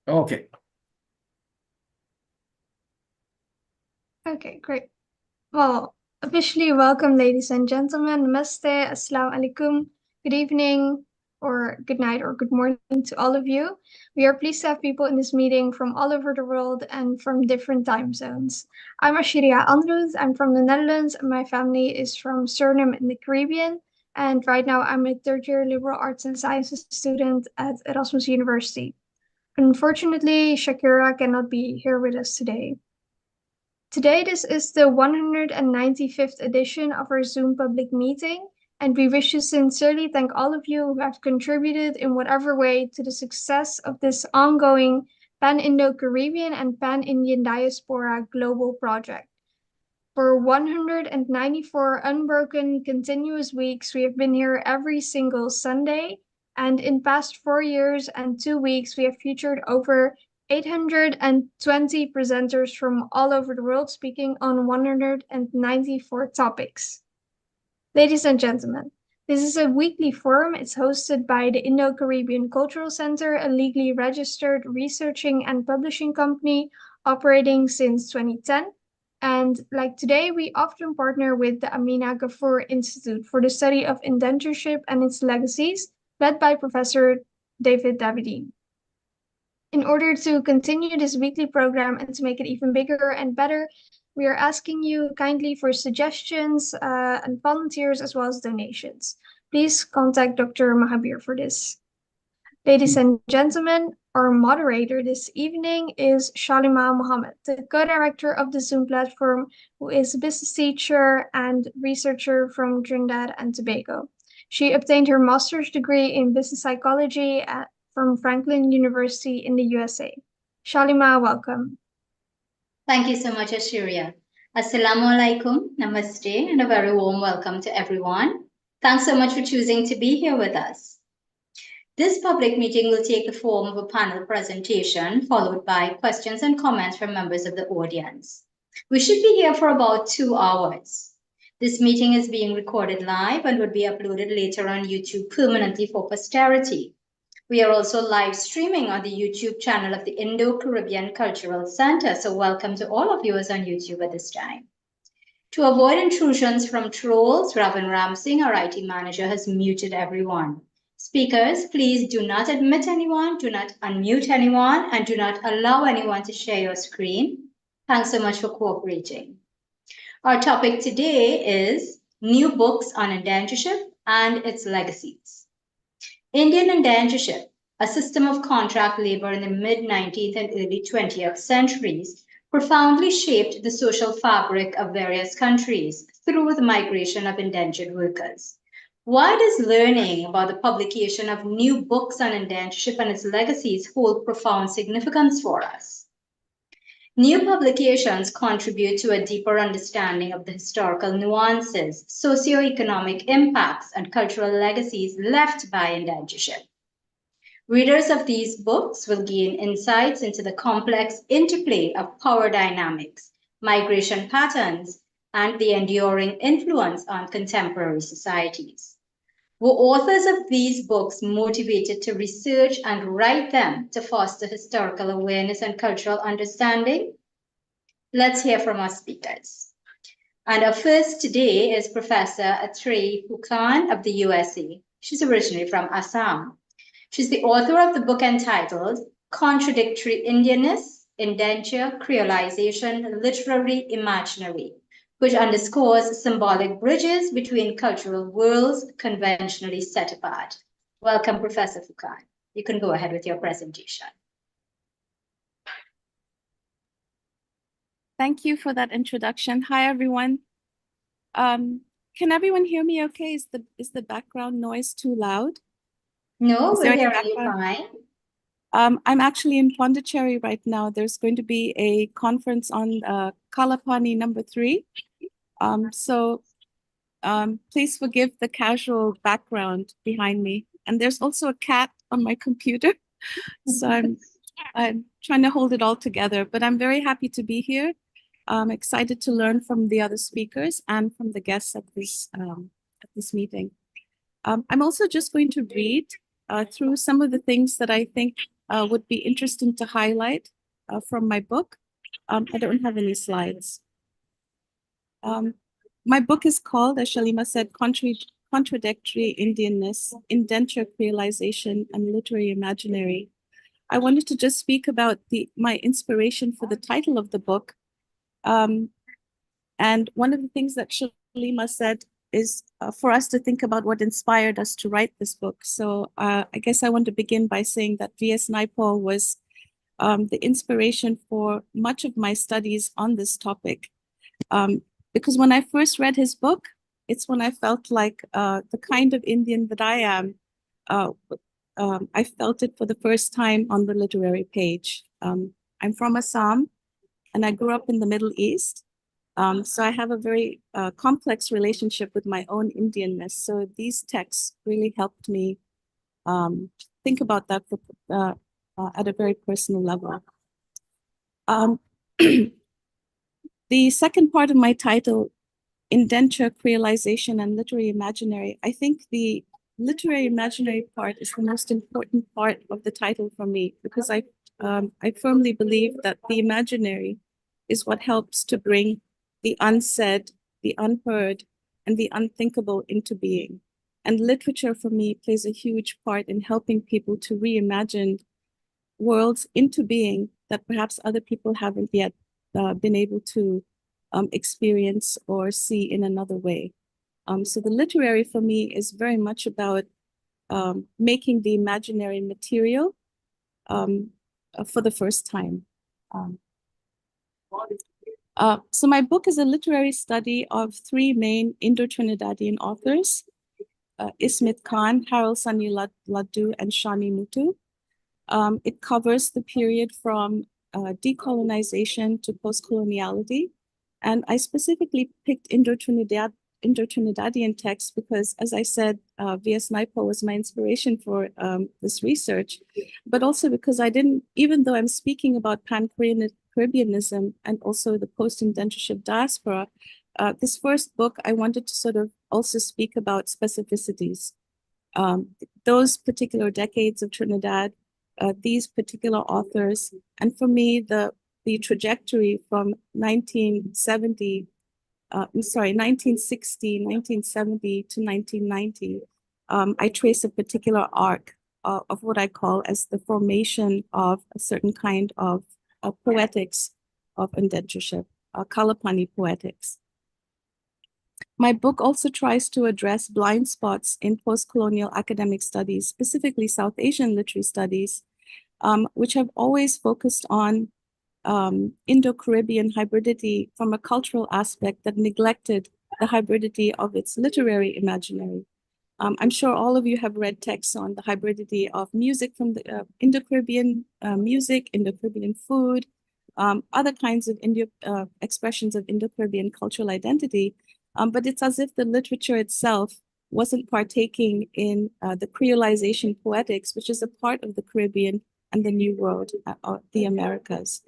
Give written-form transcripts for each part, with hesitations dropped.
Okay. Okay, great. Well, officially welcome, ladies and gentlemen. Namaste, assalamu alaikum. Good evening, or good night, or good morning to all of you. We are pleased to have people in this meeting from all over the world and from different time zones. I'm Ashiria Andrews. I'm from the Netherlands, and my family is from Suriname in the Caribbean. And right now, I'm a third-year liberal arts and sciences student at Erasmus University. Unfortunately, Shakira cannot be here with us today. Today, this is the 195th edition of our Zoom public meeting, and we wish to sincerely thank all of you who have contributed in whatever way to the success of this ongoing Pan-Indo-Caribbean and Pan-Indian Diaspora global project. For 194 unbroken continuous weeks, we have been here every single Sunday, and in past 4 years and 2 weeks, we have featured over 820 presenters from all over the world speaking on 194 topics. Ladies and gentlemen, this is a weekly forum. It's hosted by the Indo-Caribbean Cultural Center, a legally registered researching and publishing company operating since 2010. And like today, we often partner with the Amina Ghafoor Institute for the study of indentureship and its legacies, led by Professor David Davidine. In order to continue this weekly program and to make it even bigger and better, we are asking you kindly for suggestions and volunteers as well as donations. Please contact Dr. Mahabir for this. Ladies and gentlemen, our moderator this evening is Shalima Mohammed, the co-director of the Zoom platform, who is a business teacher and researcher from Trinidad and Tobago. She obtained her master's degree in business psychology from Franklin University in the USA. Shalima, welcome. Thank you so much, Ashiria. Assalamu alaikum, namaste, and a very warm welcome to everyone. Thanks so much for choosing to be here with us. This public meeting will take the form of a panel presentation, followed by questions and comments from members of the audience. We should be here for about 2 hours. This meeting is being recorded live and would be uploaded later on YouTube permanently for posterity. We are also live streaming on the YouTube channel of the Indo-Caribbean Cultural Center, so welcome to all of viewers on YouTube at this time. To avoid intrusions from trolls, Ravan Ramsing, our IT manager, has muted everyone. Speakers, please do not admit anyone, do not unmute anyone, and do not allow anyone to share your screen. Thanks so much for cooperating. Our topic today is new books on indentureship and its legacies. Indian indentureship, a system of contract labor in the mid-19th and early 20th centuries, profoundly shaped the social fabric of various countries through the migration of indentured workers. Why does learning about the publication of new books on indentureship and its legacies hold profound significance for us? New publications contribute to a deeper understanding of the historical nuances, socioeconomic impacts, and cultural legacies left by indentureship. Readers of these books will gain insights into the complex interplay of power dynamics, migration patterns, and the enduring influence on contemporary societies. Were authors of these books motivated to research and write them to foster historical awareness and cultural understanding? Let's hear from our speakers. And our first today is Professor Atreyi Fukan of the USA. She's originally from Assam. She's the author of the book entitled Contradictory Indianness, Indenture, Creolization, Literary Imaginary, which underscores symbolic bridges between cultural worlds conventionally set apart. Welcome, Professor Fukan. You can go ahead with your presentation. Thank you for that introduction. Hi, everyone. Can everyone hear me okay? Is the background noise too loud? No, we're hearing you fine. I'm actually in Pondicherry right now. There's going to be a conference on Kalapani number 3. Please forgive the casual background behind me. And there's also a cat on my computer. So I'm trying to hold it all together, but I'm very happy to be here. I'm excited to learn from the other speakers and from the guests at this meeting. I'm also just going to read through some of the things that I think would be interesting to highlight from my book. I don't have any slides. My book is called, as Shalima said, Contradictory Indianness, Indenture Creolization, and Literary Imaginary. I wanted to just speak about my inspiration for the title of the book. And one of the things that Shalima said is for us to think about what inspired us to write this book. So I guess I want to begin by saying that V.S. Naipaul was the inspiration for much of my studies on this topic. Because when I first read his book, it's when I felt like the kind of Indian that I am, I felt it for the first time on the literary page. I'm from Assam, and I grew up in the Middle East. So I have a very complex relationship with my own Indianness. So these texts really helped me think about that at a very personal level. The second part of my title, Indenture Creolization and Literary Imaginary, I think the literary imaginary part is the most important part of the title for me, because I firmly believe that the imaginary is what helps to bring the unsaid, the unheard, and the unthinkable into being. And literature for me plays a huge part in helping people to reimagine worlds into being that perhaps other people haven't yet been able to experience or see in another way. So the literary for me is very much about making the imaginary material for the first time. So my book is a literary study of three main Indo-Trinidadian authors, Ismet Khan, Harold Sunny Laddu, and Shani Mutu. It covers the period from decolonization to post-coloniality. And I specifically picked Indo-Trinidadian texts because, as I said, V.S. Naipaul was my inspiration for this research, but also because even though I'm speaking about Pan-Caribbeanism and also the post-indentureship diaspora, this first book, I wanted to sort of also speak about specificities. Those particular decades of Trinidad, these particular authors, and for me, the trajectory from 1960, 1970 to 1990, I trace a particular arc of what I call as the formation of a certain kind of poetics of indentureship, Kalapani poetics. My book also tries to address blind spots in post-colonial academic studies, specifically South Asian literary studies, which have always focused on Indo-Caribbean hybridity from a cultural aspect that neglected the hybridity of its literary imaginary. I'm sure all of you have read texts on the hybridity of music from the Indo-Caribbean music, Indo-Caribbean food, other kinds of expressions of Indo-Caribbean cultural identity. But it's as if the literature itself wasn't partaking in the creolization poetics, which is a part of the Caribbean and the New World, the Americas.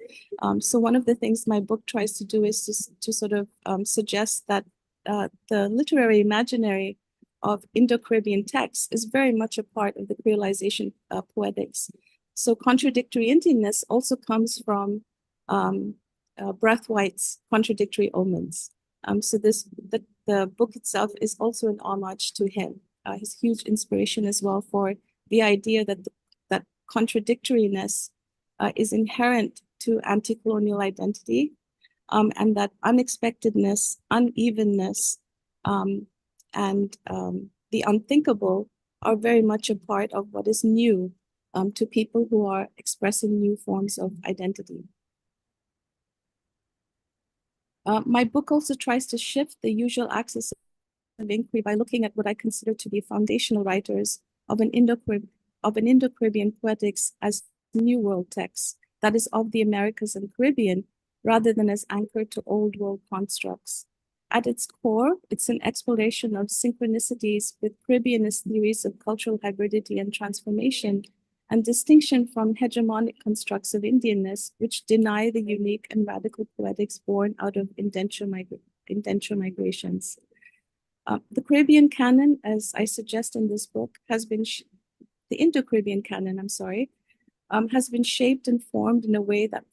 So one of the things my book tries to do is to sort of suggest that the literary imaginary of Indo-Caribbean texts is very much a part of the creolization poetics. So contradictory Indianness also comes from Brathwaite's Contradictory Omens. So the book itself is also an homage to him, his huge inspiration as well for the idea that that contradictoriness is inherent to anti-colonial identity, and that unexpectedness, unevenness, and the unthinkable are very much a part of what is new to people who are expressing new forms of identity. My book also tries to shift the usual axis of inquiry by looking at what I consider to be foundational writers of an Indo-Caribbean poetics as New World texts, that is, of the Americas and Caribbean, rather than as anchored to Old World constructs. At its core, it's an exploration of synchronicities with Caribbeanist theories of cultural hybridity and transformation, and distinction from hegemonic constructs of Indianness, which deny the unique and radical poetics born out of indenture migrations. The Caribbean canon, as I suggest in this book, has been the Indo-Caribbean canon, has been shaped and formed in a way that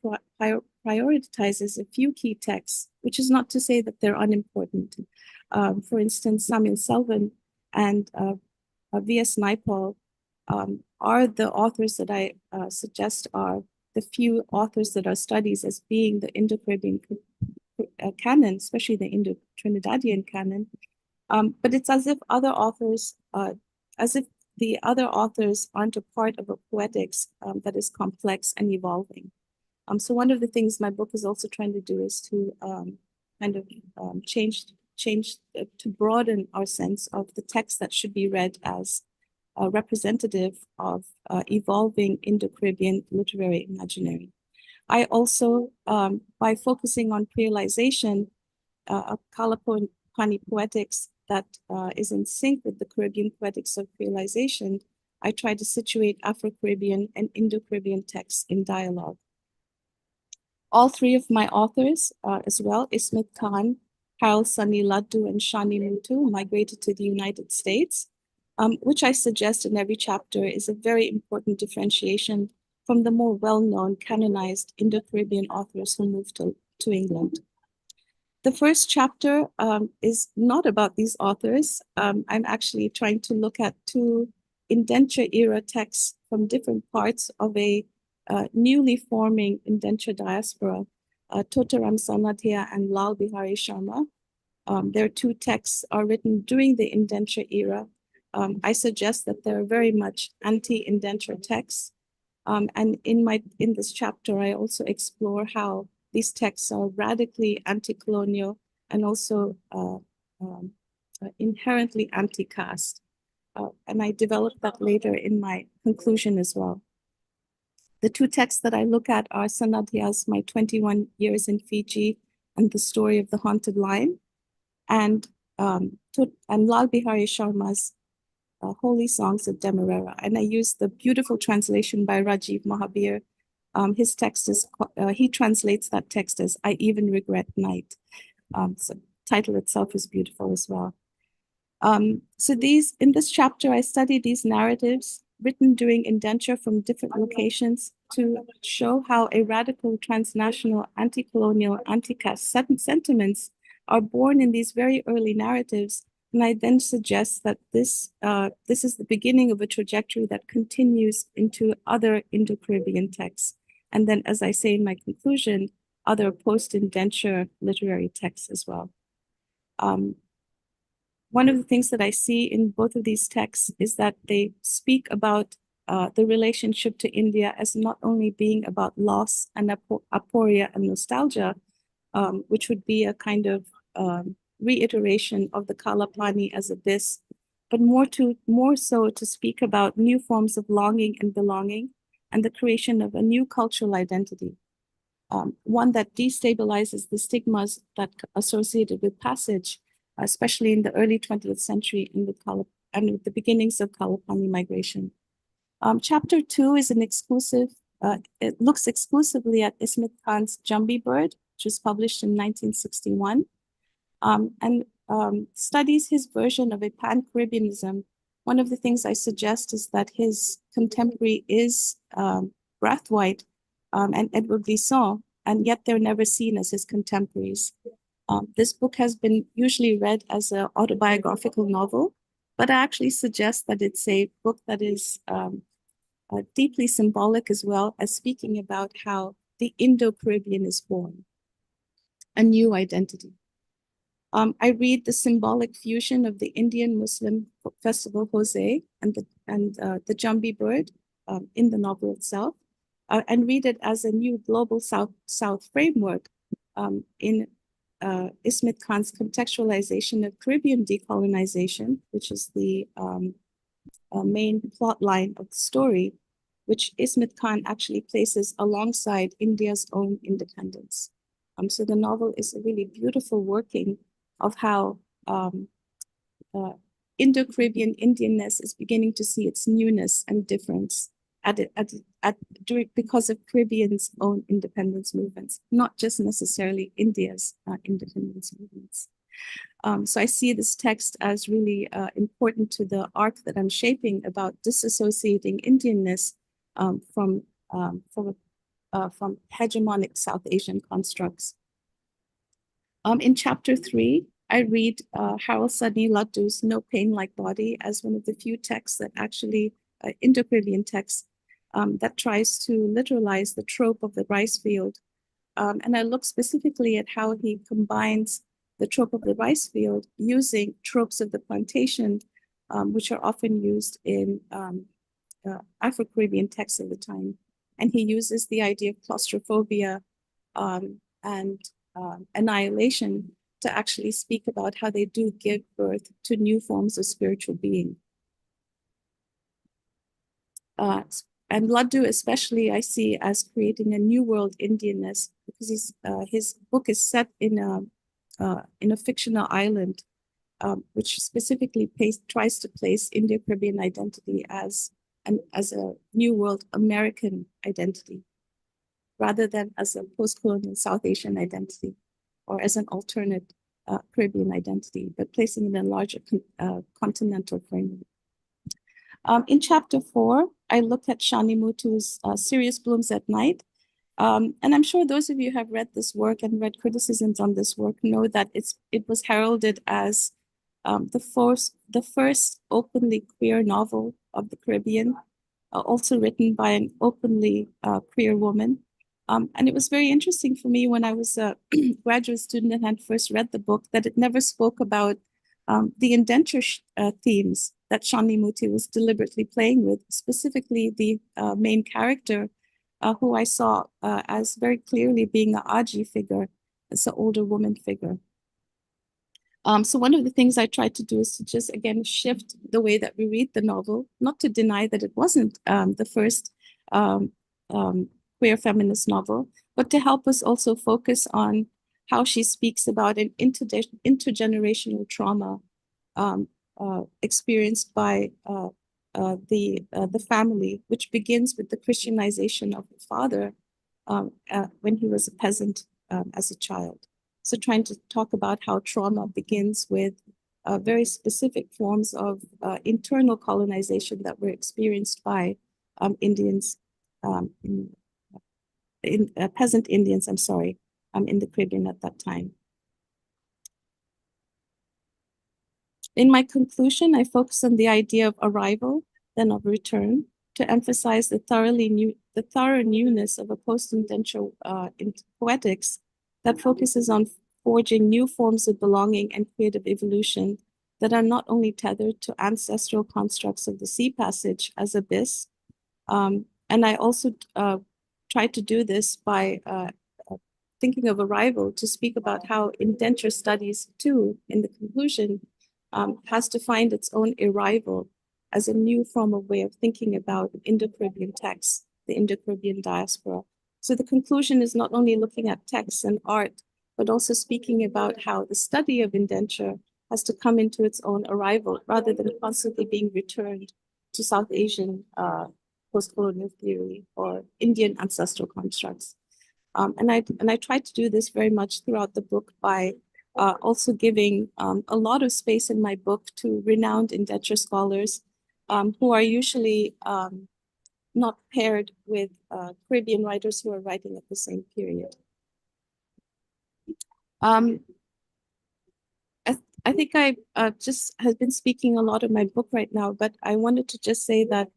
prioritizes a few key texts, which is not to say that they're unimportant. For instance, Samuel Selvin and V.S. Naipaul are the authors that I suggest are the few authors that are studied as being the Indo-Caribbean canon, especially the Indo-Trinidadian canon. But it's as if the other authors aren't a part of a poetics that is complex and evolving. So one of the things my book is also trying to do is to to broaden our sense of the text that should be read as representative of evolving Indo-Caribbean literary imaginary. I also, by focusing on creolization, a Kalapani poetics that is in sync with the Caribbean poetics of creolization, I try to situate Afro-Caribbean and Indo-Caribbean texts in dialogue. All three of my authors as well, Ismet Khan, Harold Sunny Laddu, and Shani Mutu, migrated to the United States, which I suggest in every chapter is a very important differentiation from the more well-known canonized Indo-Caribbean authors who moved to England. The first chapter is not about these authors. I'm actually trying to look at two indenture era texts from different parts of a newly forming indenture diaspora, Totaram Sanadia and Lal Bihari Sharma. Their two texts are written during the indenture era. I suggest that they're very much anti-indenture texts. And in this chapter, I also explore how these texts are radically anti-colonial and also inherently anti-caste. And I develop that later in my conclusion as well. The two texts that I look at are Sanadhya's My 21 Years in Fiji and The Story of the Haunted Lion, and Lal Bihari Sharma's Holy Songs of Demerara. And I use the beautiful translation by Rajiv Mahabir. His text is, he translates that text as I Even Regret Night. So the title itself is beautiful as well. So in this chapter, I study these narratives written during indenture from different locations to show how a radical transnational, anti-colonial, anti-caste sentiments are born in these very early narratives. And I then suggest that this is the beginning of a trajectory that continues into other Indo-Caribbean texts. And then, as I say in my conclusion, other post-indenture literary texts as well. One of the things that I see in both of these texts is that they speak about the relationship to India as not only being about loss and aporia and nostalgia, which would be a kind of reiteration of the Kalapani as abyss, but more so to speak about new forms of longing and belonging and the creation of a new cultural identity, one that destabilizes the stigmas that associated with passage, especially in the early 20th century and with the beginnings of Kalapani migration. Chapter 2 is an exclusive, it looks exclusively at Ismet Khan's Jambi Bird, which was published in 1961, and studies his version of a pan-Caribbeanism. One of the things I suggest is that his contemporary is Brathwaite and Edward Glisson, and yet they're never seen as his contemporaries. This book has been usually read as an autobiographical novel, but I actually suggest that it's a book that is deeply symbolic as well as speaking about how the Indo-Caribbean is born, a new identity. I read the symbolic fusion of the Indian Muslim festival Jose and the Jambi Bird in the novel itself, and read it as a new global South framework in Ismet Khan's contextualization of Caribbean decolonization, which is the main plot line of the story, which Ismet Khan actually places alongside India's own independence. So the novel is a really beautiful working of how Indo-Caribbean Indianness is beginning to see its newness and difference because of Caribbean's own independence movements, not just necessarily India's independence movements. So I see this text as really important to the arc that I'm shaping about disassociating Indianness from from hegemonic South Asian constructs. In chapter 3, I read Harold Sudney Luddu's No Pain Like Body as one of the few texts that actually, Indo-Caribbean texts, that tries to literalize the trope of the rice field. And I look specifically at how he combines the trope of the rice field using tropes of the plantation, which are often used in Afro-Caribbean texts of the time. And he uses the idea of claustrophobia and annihilation to actually speak about how they do give birth to new forms of spiritual being. And Laddu especially I see as creating a new world Indianness, because his book is set in a fictional island, which specifically tries to place Indo-Caribbean identity as a new world American identity, rather than as a post-colonial South Asian identity or as an alternate Caribbean identity, but placing it in a larger continental framework. In chapter 4, I look at Shani Mutu's Serious Blooms at Night. And I'm sure those of you who have read this work and read criticisms on this work know that it was heralded as the first openly queer novel of the Caribbean, also written by an openly queer woman. And it was very interesting for me when I was a graduate student and had first read the book that it never spoke about the indenture themes that Shani Muti was deliberately playing with, specifically the main character, who I saw as very clearly being an Aji figure, as an older woman figure. So one of the things I tried to do is to just, again, shift the way that we read the novel, not to deny that it wasn't the first queer feminist novel, but to help us also focus on how she speaks about an intergenerational trauma experienced by the family, which begins with the Christianization of the father when he was a peasant as a child. So trying to talk about how trauma begins with very specific forms of internal colonization that were experienced by Indians, peasant Indians, I'm sorry, in the Caribbean at that time. In my conclusion, I focus on the idea of arrival, then of return, to emphasize the thorough newness of a post-indenture poetics that focuses on forging new forms of belonging and creative evolution that are not only tethered to ancestral constructs of the sea passage as abyss, and I also try to do this by thinking of arrival to speak about how indenture studies too, in the conclusion, has to find its own arrival as a new form of way of thinking about Indo-Caribbean texts, the Indo-Caribbean diaspora. So the conclusion is not only looking at texts and art, but also speaking about how the study of indenture has to come into its own arrival rather than constantly being returned to South Asian post-colonial theory or Indian ancestral constructs. And I tried to do this very much throughout the book by also giving a lot of space in my book to renowned indenture scholars who are usually not paired with Caribbean writers who are writing at the same period. I think I just have been speaking a lot of my book right now, but I wanted to just say that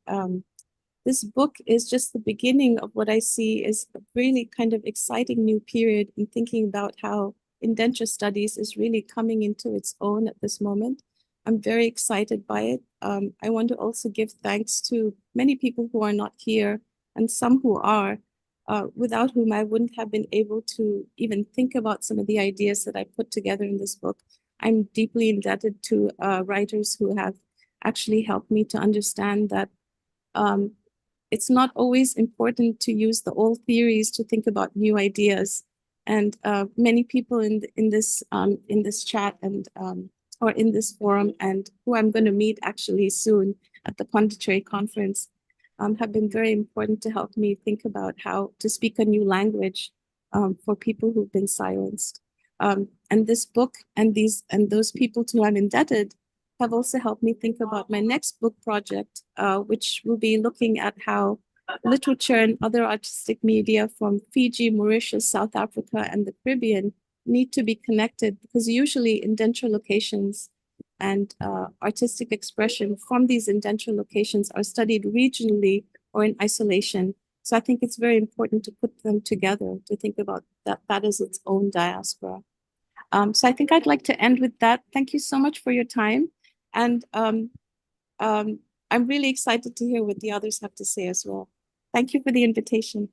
this book is just the beginning of what I see is a really kind of exciting new period in thinking about how indenture studies is really coming into its own at this moment. I'm very excited by it. I want to also give thanks to many people who are not here and some who are, without whom I wouldn't have been able to even think about some of the ideas that I put together in this book. I'm deeply indebted to writers who have actually helped me to understand that it's not always important to use the old theories to think about new ideas. And many people in this chat and or in this forum, and who I'm going to meet actually soon at the Pondicherry conference, have been very important to help me think about how to speak a new language for people who've been silenced. And this book and those people to whom I'm indebted have also helped me think about my next book project, which will be looking at how literature and other artistic media from Fiji, Mauritius, South Africa, and the Caribbean need to be connected, because usually indenture locations and artistic expression from these indenture locations are studied regionally or in isolation. So I think it's very important to put them together, to think about that as its own diaspora. So I think I'd like to end with that. Thank you so much for your time. And I'm really excited to hear what the others have to say as well. Thank you for the invitation.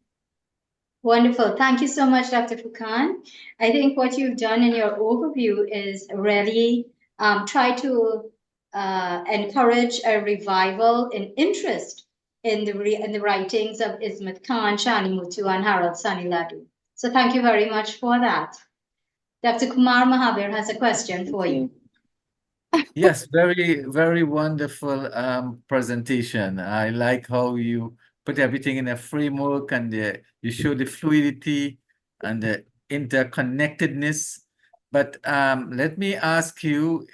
Wonderful. Thank you so much, Dr. Furkan. I think what you've done in your overview is really try to encourage a revival in interest in the writings of Ismet Khan, Shani Muthu, and Harold Saniladu. So thank you very much for that. Dr. Kumar Mahavir has a question for you. Yes, very, very wonderful presentation. I like how you put everything in a framework, and you show the fluidity and the interconnectedness. But let me ask you,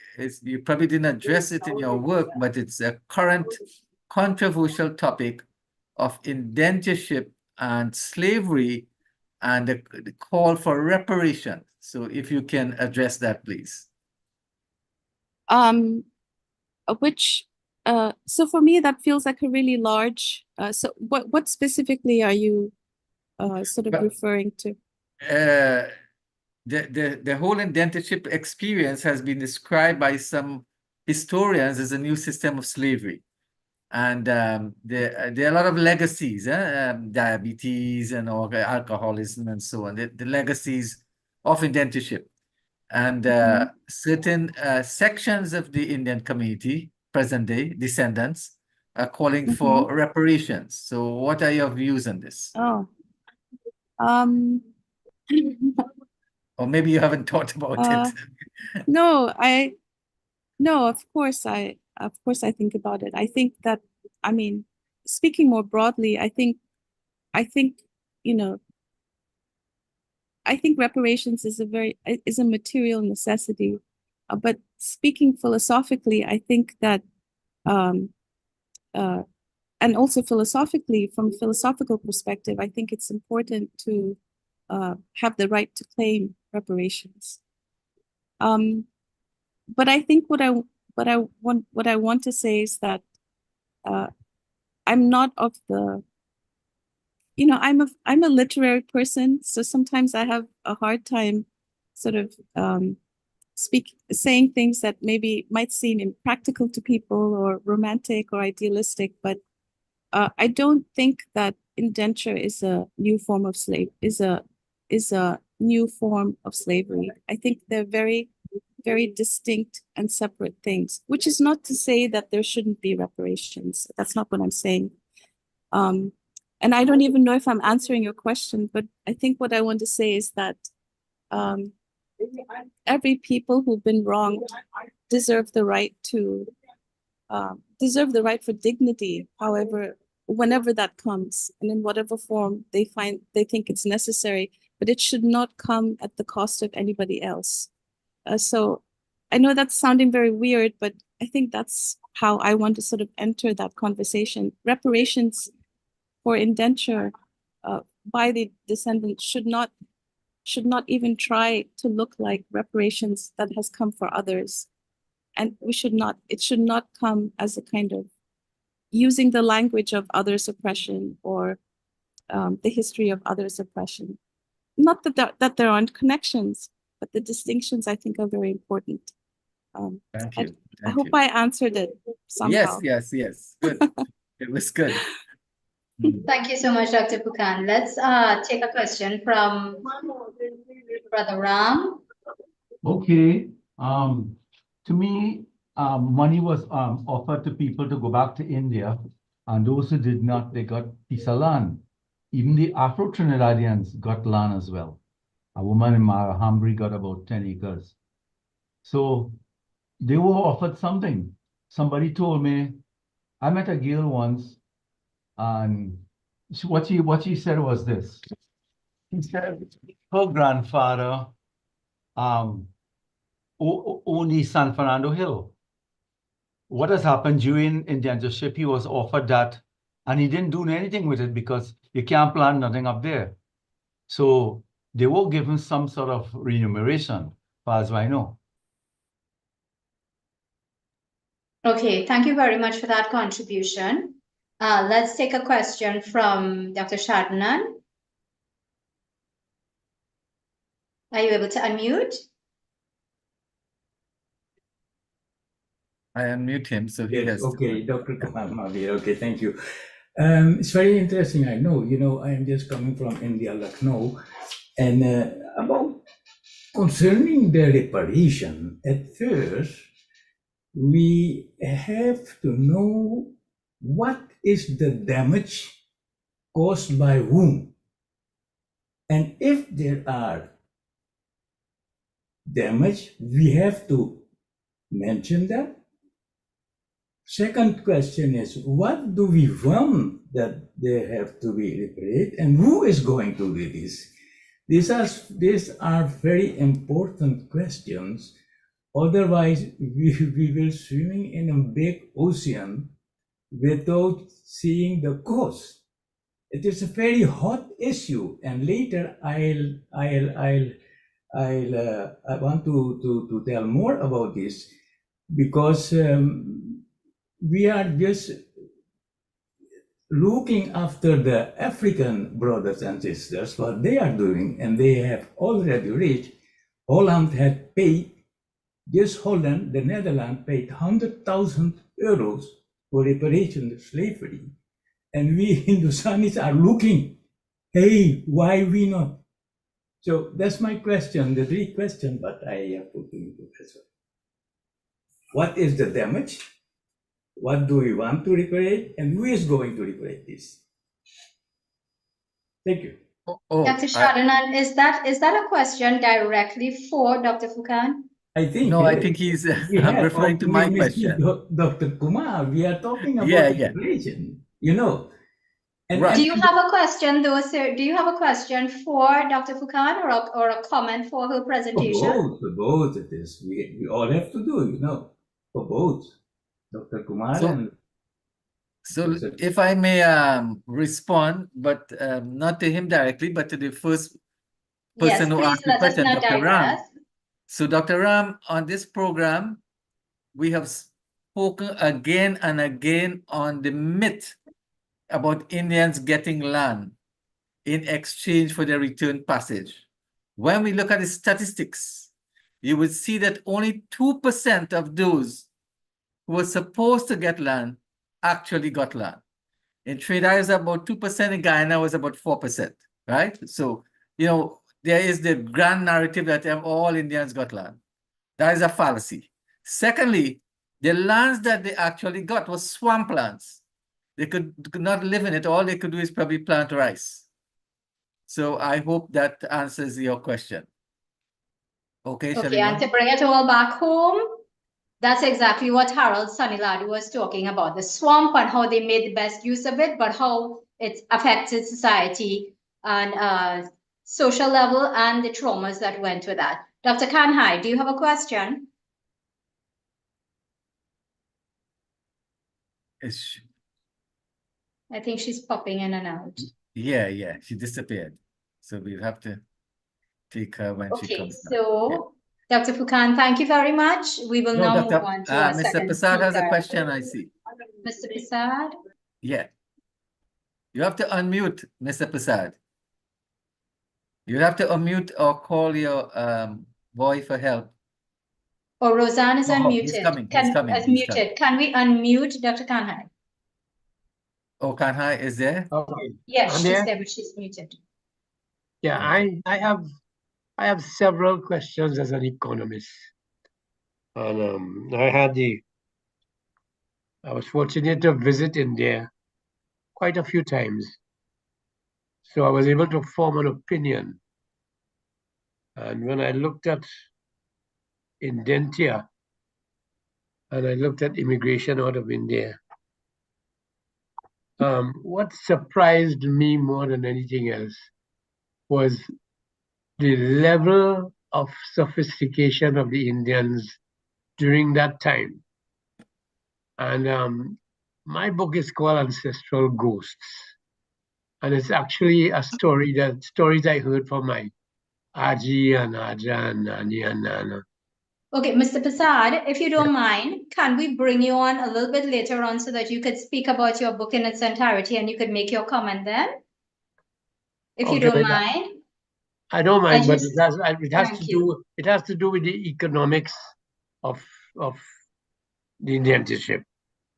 you probably didn't address it in your work, but it's a current controversial topic of indentureship and slavery, and the call for reparation. So if you can address that, please. So for me, that feels like a really large, so what specifically are you sort of referring to? The whole indentureship experience has been described by some historians as a new system of slavery. And there are a lot of legacies, diabetes and alcoholism and so on, the legacies of indentureship. And certain sections of the Indian community, present day descendants, are calling for reparations. So what are your views on this? Oh, or maybe you haven't thought about it. No, of course I think about it. I think that, I mean, speaking more broadly, I think, you know, I think reparations is a material necessity. But speaking philosophically, I think that, and also philosophically, from a philosophical perspective, I think it's important to have the right to claim reparations. But I think what I want to say is that I'm not of the, I'm a literary person, so sometimes I have a hard time sort of saying things that maybe might seem impractical to people or romantic or idealistic, but I don't think that indenture is a new form of new form of slavery. I think they're very, very distinct and separate things, which is not to say that there shouldn't be reparations. That's not what I'm saying. And I don't even know if I'm answering your question, but I think what I want to say is that every people who've been wronged deserve the right for dignity, however, whenever that comes, and in whatever form they think it's necessary, but it should not come at the cost of anybody else. So I know that's sounding very weird, but I think that's how I want to sort of enter that conversation. Reparations for indenture by the descendants should not even try to look like reparations that has come for others. And it should not come as a kind of using the language of others' oppression or the history of others' oppression. Not that there aren't connections, but the distinctions I think are very important. Thank you. I hope I answered it somehow. Yes. Good. It was good. Thank you so much, Dr. Furkan. Let's take a question from Brother Ram. Okay. To me, money was offered to people to go back to India, and those who did not, they got piece of land. Even the Afro-Trinidadians got land as well. A woman in Marahambri got about 10 acres. So they were offered something. Somebody told me, I met a girl once, and what she said was this. She said her grandfather owned the San Fernando Hill. What has happened during indentureship, he was offered that and he didn't do anything with it because you can't plant nothing up there. So they were given some sort of remuneration, far as I know. Okay, thank you very much for that contribution. Let's take a question from Dr. Shadnan. Are you able to unmute? I unmute him, so he Yes, has to. okay, Dr. Kamal Mahavir. Okay, thank you. It's very interesting. I know, I am just coming from India, Lucknow, and about concerning the reparation, at first, we have to know what is the damage caused by whom. And if there are damage, we have to mention that. Second question is, what do we want that they have to be repaired, and who is going to do this? These are very important questions. Otherwise, we will swimming in a big ocean without seeing the coast. It is a very hot issue, and later I want to tell more about this, because we are just looking after the African brothers and sisters, what they are doing, and they have already reached. Holland had paid, just Holland, the Netherlands paid 100,000 euros for reparation of slavery. And we Hindustanis are looking, hey, why we not? So that's my question, the three questions, but I have put to you, Professor. What is the damage? What do we want to repair, and who is going to repair this? Thank you. Dr. Shadnan, is that a question directly for Dr. Furkan? I think he's referring to my question. Dr. Kumar, we are talking about reparation, And do you have a question, though, sir? Do you have a question for Dr. Furkan, or a comment for her presentation? For both it is. We all have to do, for both. Dr. Kumar So if I may respond, but not to him directly, but to the first person who asked the question, Dr. Ram. So Dr. Ram, on this program, we have spoken again and again on the myth about Indians getting land in exchange for their return passage. When we look at the statistics, you would see that only 2% of those who were supposed to get land actually got land. In Trinidad, it's about 2%, in Guyana was about 4%, right? So, there is the grand narrative that all Indians got land. That is a fallacy. Secondly, the lands that they actually got was swamplands. They could not live in it. All they could do is probably plant rice. So I hope that answers your question. Okay, Okay, and to bring it all back home, that's exactly what Harold Saniladu was talking about, the swamp and how they made the best use of it, but how it affected society and social level and the traumas that went with that. Dr. Kanhai, do you have a question? I think she's popping in and out. Yeah, she disappeared. So we'll have to take her when she comes back. So Dr. Furkan, thank you very much. We will now move on to our Mr. second Prasad has a speaker. question, I see. Mr. Prasad? Yeah. You have to unmute, Mr. Prasad. You have to unmute or call your boy for help. Oh, Roseanne is unmuted. He's coming. He's coming. Muted. Can we unmute Dr. Kanhai? Oh, Kanhai is there? Okay. Yes, she's there, but she's muted. Yeah, I have several questions as an economist. And I was fortunate to visit India quite a few times. So I was able to form an opinion. And when I looked at Indentia and I looked at immigration out of India, what surprised me more than anything else was the level of sophistication of the Indians during that time. And My book is called Ancestral Ghosts. And it's actually a story stories I heard from my Aji and Aja and Nani and Nana. Okay, Mr. Prasad, if you don't mind, can we bring you on a little bit later on so that you could speak about your book in its entirety and you could make your comment then? If you don't mind. I don't I mind, but just- it has thank to you. do with the economics of the indentureship.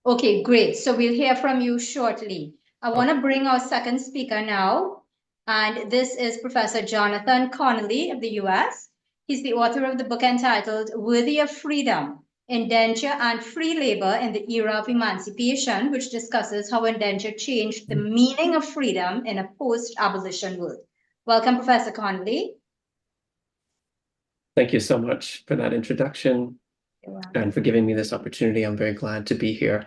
Okay, great. So we'll hear from you shortly. I want to bring our second speaker now, and this is Professor Jonathan Connolly of the US. He's the author of the book entitled Worthy of Freedom, Indenture and Free Labor in the Era of Emancipation, which discusses how indenture changed the meaning of freedom in a post-abolition world. Welcome, Professor Connolly. Thank you so much for that introduction and for giving me this opportunity. I'm very glad to be here.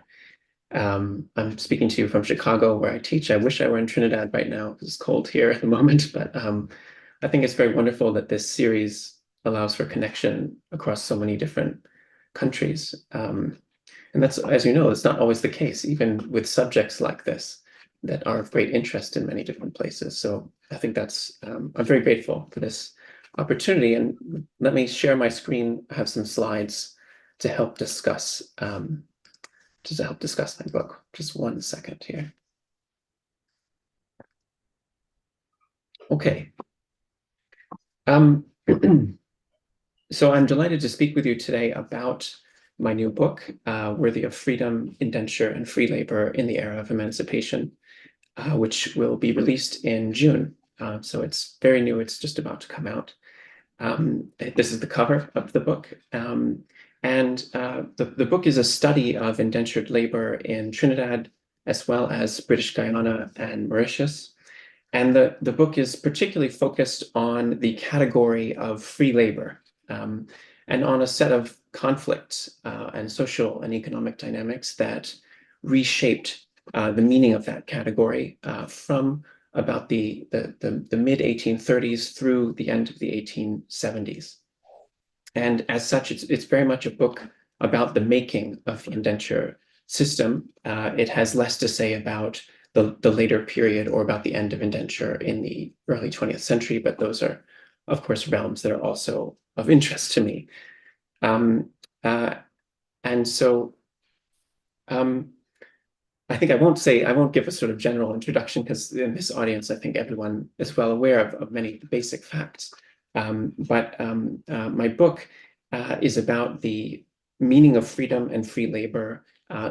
I'm speaking to you from Chicago, where I teach. I wish I were in Trinidad right now because it's cold here at the moment, but I think it's very wonderful that this series allows for connection across so many different countries. And that's, as you know, it's not always the case, even with subjects like this that are of great interest in many different places. So I think that's, I'm very grateful for this opportunity. And let me share my screen. I have some slides to help discuss my book. Just 1 second here. Okay. So I'm delighted to speak with you today about my new book, Worthy of Freedom, Indenture and Free Labor in the Era of Emancipation, which will be released in June. So it's very new. It's just about to come out. This is the cover of the book. The book is a study of indentured labor in Trinidad, as well as British Guyana and Mauritius. And the book is particularly focused on the category of free labor and on a set of conflicts and social and economic dynamics that reshaped the meaning of that category from about the mid-1830s through the end of the 1870s. And as such, it's very much a book about the making of the indenture system. It has less to say about the later period or about the end of indenture in the early 20th century, but those are, of course, realms that are also of interest to me. I think I won't give a sort of general introduction because in this audience, I think everyone is well aware of many basic facts. My book is about the meaning of freedom and free labor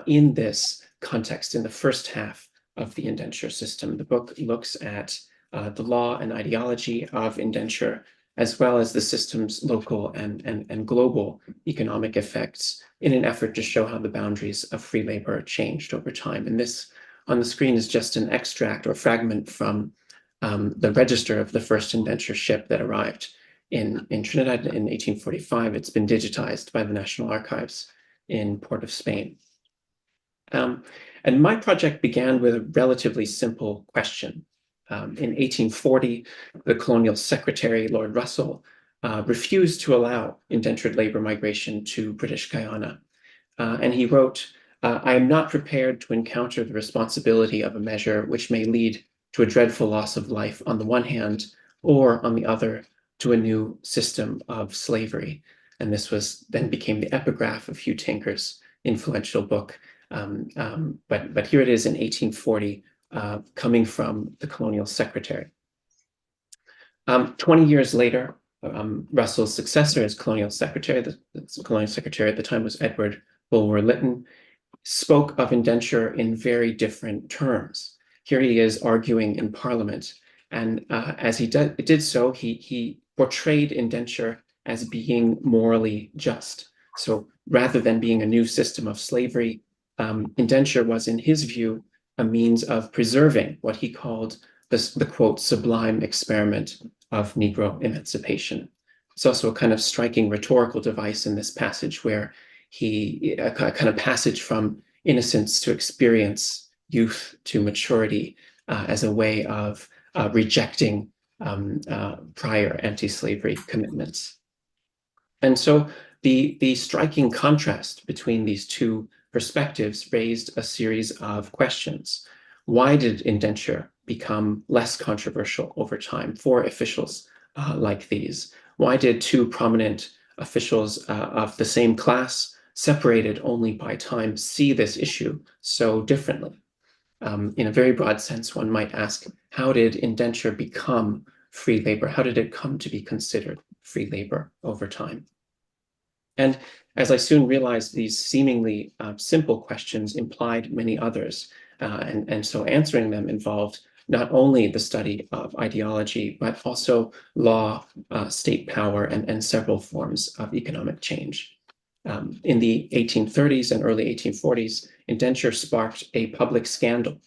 in this context, in the first half of the indenture system. The book looks at the law and ideology of indenture, as well as the system's local and global economic effects in an effort to show how the boundaries of free labor changed over time. And this on the screen is just an extract or fragment from the register of the first indenture ship that arrived in Trinidad in 1845. It's been digitized by the National Archives in Port of Spain. And my project began with a relatively simple question. In 1840, the colonial secretary, Lord Russell, refused to allow indentured labor migration to British Guyana. And he wrote, "I am not prepared to encounter the responsibility of a measure which may lead to a dreadful loss of life on the one hand, or on the other, to a new system of slavery." And this then became the epigraph of Hugh Tinker's influential book. But here it is in 1840, coming from the colonial secretary. 20 years later, Russell's successor as colonial secretary, the colonial secretary at the time was Edward Bulwer-Lytton, spoke of indenture in very different terms. Here he is arguing in Parliament, and as he did so, he portrayed indenture as being morally just. So rather than being a new system of slavery, indenture was, in his view, a means of preserving what he called the quote, sublime experiment of Negro emancipation. It's also a kind of striking rhetorical device in this passage where a kind of passage from innocence to experience, youth to maturity, as a way of rejecting prior anti-slavery commitments. And so the striking contrast between these two perspectives raised a series of questions. Why did indenture become less controversial over time for officials like these? Why did two prominent officials of the same class, separated only by time, see this issue so differently? In a very broad sense, one might ask, how did indenture become free labor? How did it come to be considered free labor over time? And as I soon realized, these seemingly simple questions implied many others. And so answering them involved not only the study of ideology, but also law, state power, and several forms of economic change. In the 1830s and early 1840s, indenture sparked a public scandal.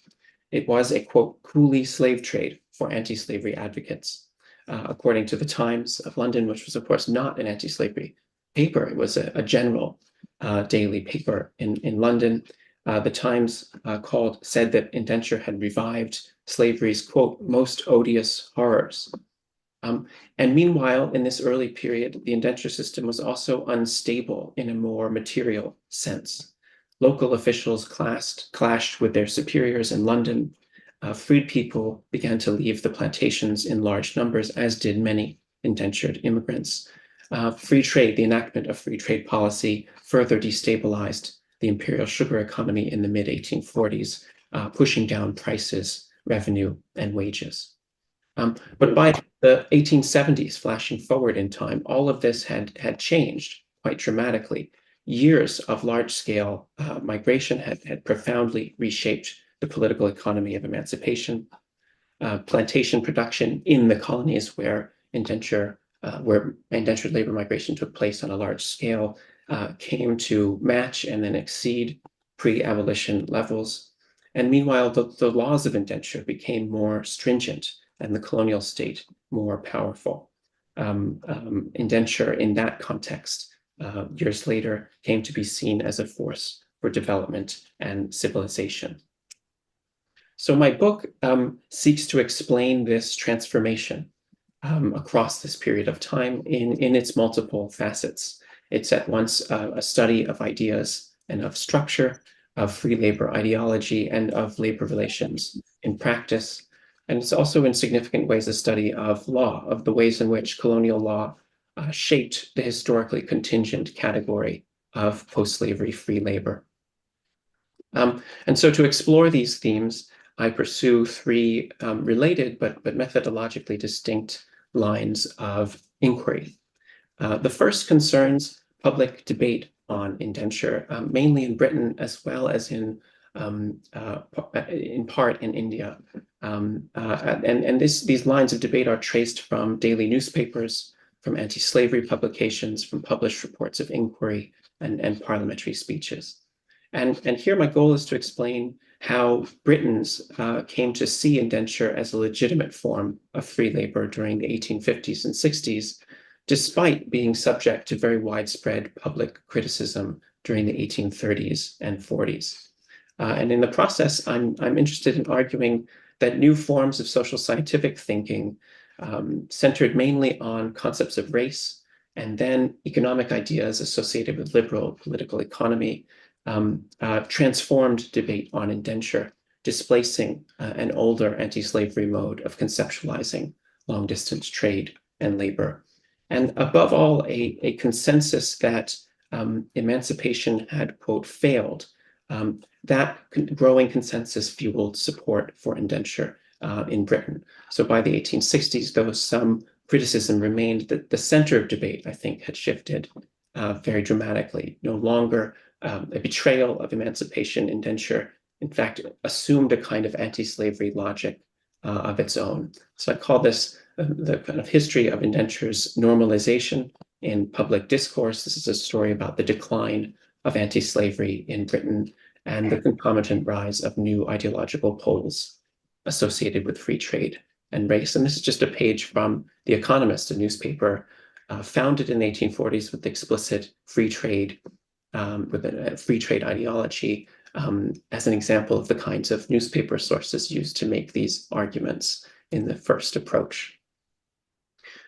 It was a, quote, coolie slave trade for anti-slavery advocates. According to the Times of London, which was, of course, not an anti-slavery paper, it was a general daily paper in London. The Times said that indenture had revived slavery's, quote, most odious horrors. And meanwhile, in this early period, the indenture system was also unstable in a more material sense. Local officials clashed with their superiors in London. Freed people began to leave the plantations in large numbers, as did many indentured immigrants. Free trade, the enactment of free trade policy, further destabilized the imperial sugar economy in the mid-1840s, pushing down prices, revenue, and wages. But by the 1870s, flashing forward in time, all of this had changed quite dramatically. Years of large-scale migration had profoundly reshaped the political economy of emancipation. Plantation production in the colonies where indentured labor migration took place on a large scale came to match and then exceed pre-abolition levels. And meanwhile, the laws of indenture became more stringent and the colonial state more powerful. Indenture in that context, years later, came to be seen as a force for development and civilization. So my book seeks to explain this transformation across this period of time in its multiple facets. It's at once a study of ideas and of structure, of free labor ideology, and of labor relations in practice. And it's also in significant ways a study of law, of the ways in which colonial law shaped the historically contingent category of post-slavery free labor. And so to explore these themes, I pursue three related but methodologically distinct lines of inquiry. The first concerns public debate on indenture, mainly in Britain as well as in part in India. And these lines of debate are traced from daily newspapers, from anti-slavery publications, from published reports of inquiry, and parliamentary speeches. And here my goal is to explain how Britons came to see indenture as a legitimate form of free labor during the 1850s and 60s, despite being subject to very widespread public criticism during the 1830s and 40s. And in the process, I'm interested in arguing that new forms of social scientific thinking centered mainly on concepts of race and then economic ideas associated with liberal political economy transformed debate on indenture, displacing an older anti-slavery mode of conceptualizing long-distance trade and labor. And above all, a consensus that emancipation had, quote, failed. That growing consensus fueled support for indenture in Britain. So by the 1860s, though some criticism remained, that the center of debate, I think, had shifted very dramatically. No longer a betrayal of emancipation, indenture, in fact, assumed a kind of anti-slavery logic of its own. So I call this the kind of history of indenture's normalization in public discourse. This is a story about the decline of anti-slavery in Britain and the concomitant rise of new ideological poles associated with free trade and race. And this is just a page from The Economist, a newspaper founded in the 1840s with explicit free trade, with a free trade ideology, as an example of the kinds of newspaper sources used to make these arguments in the first approach.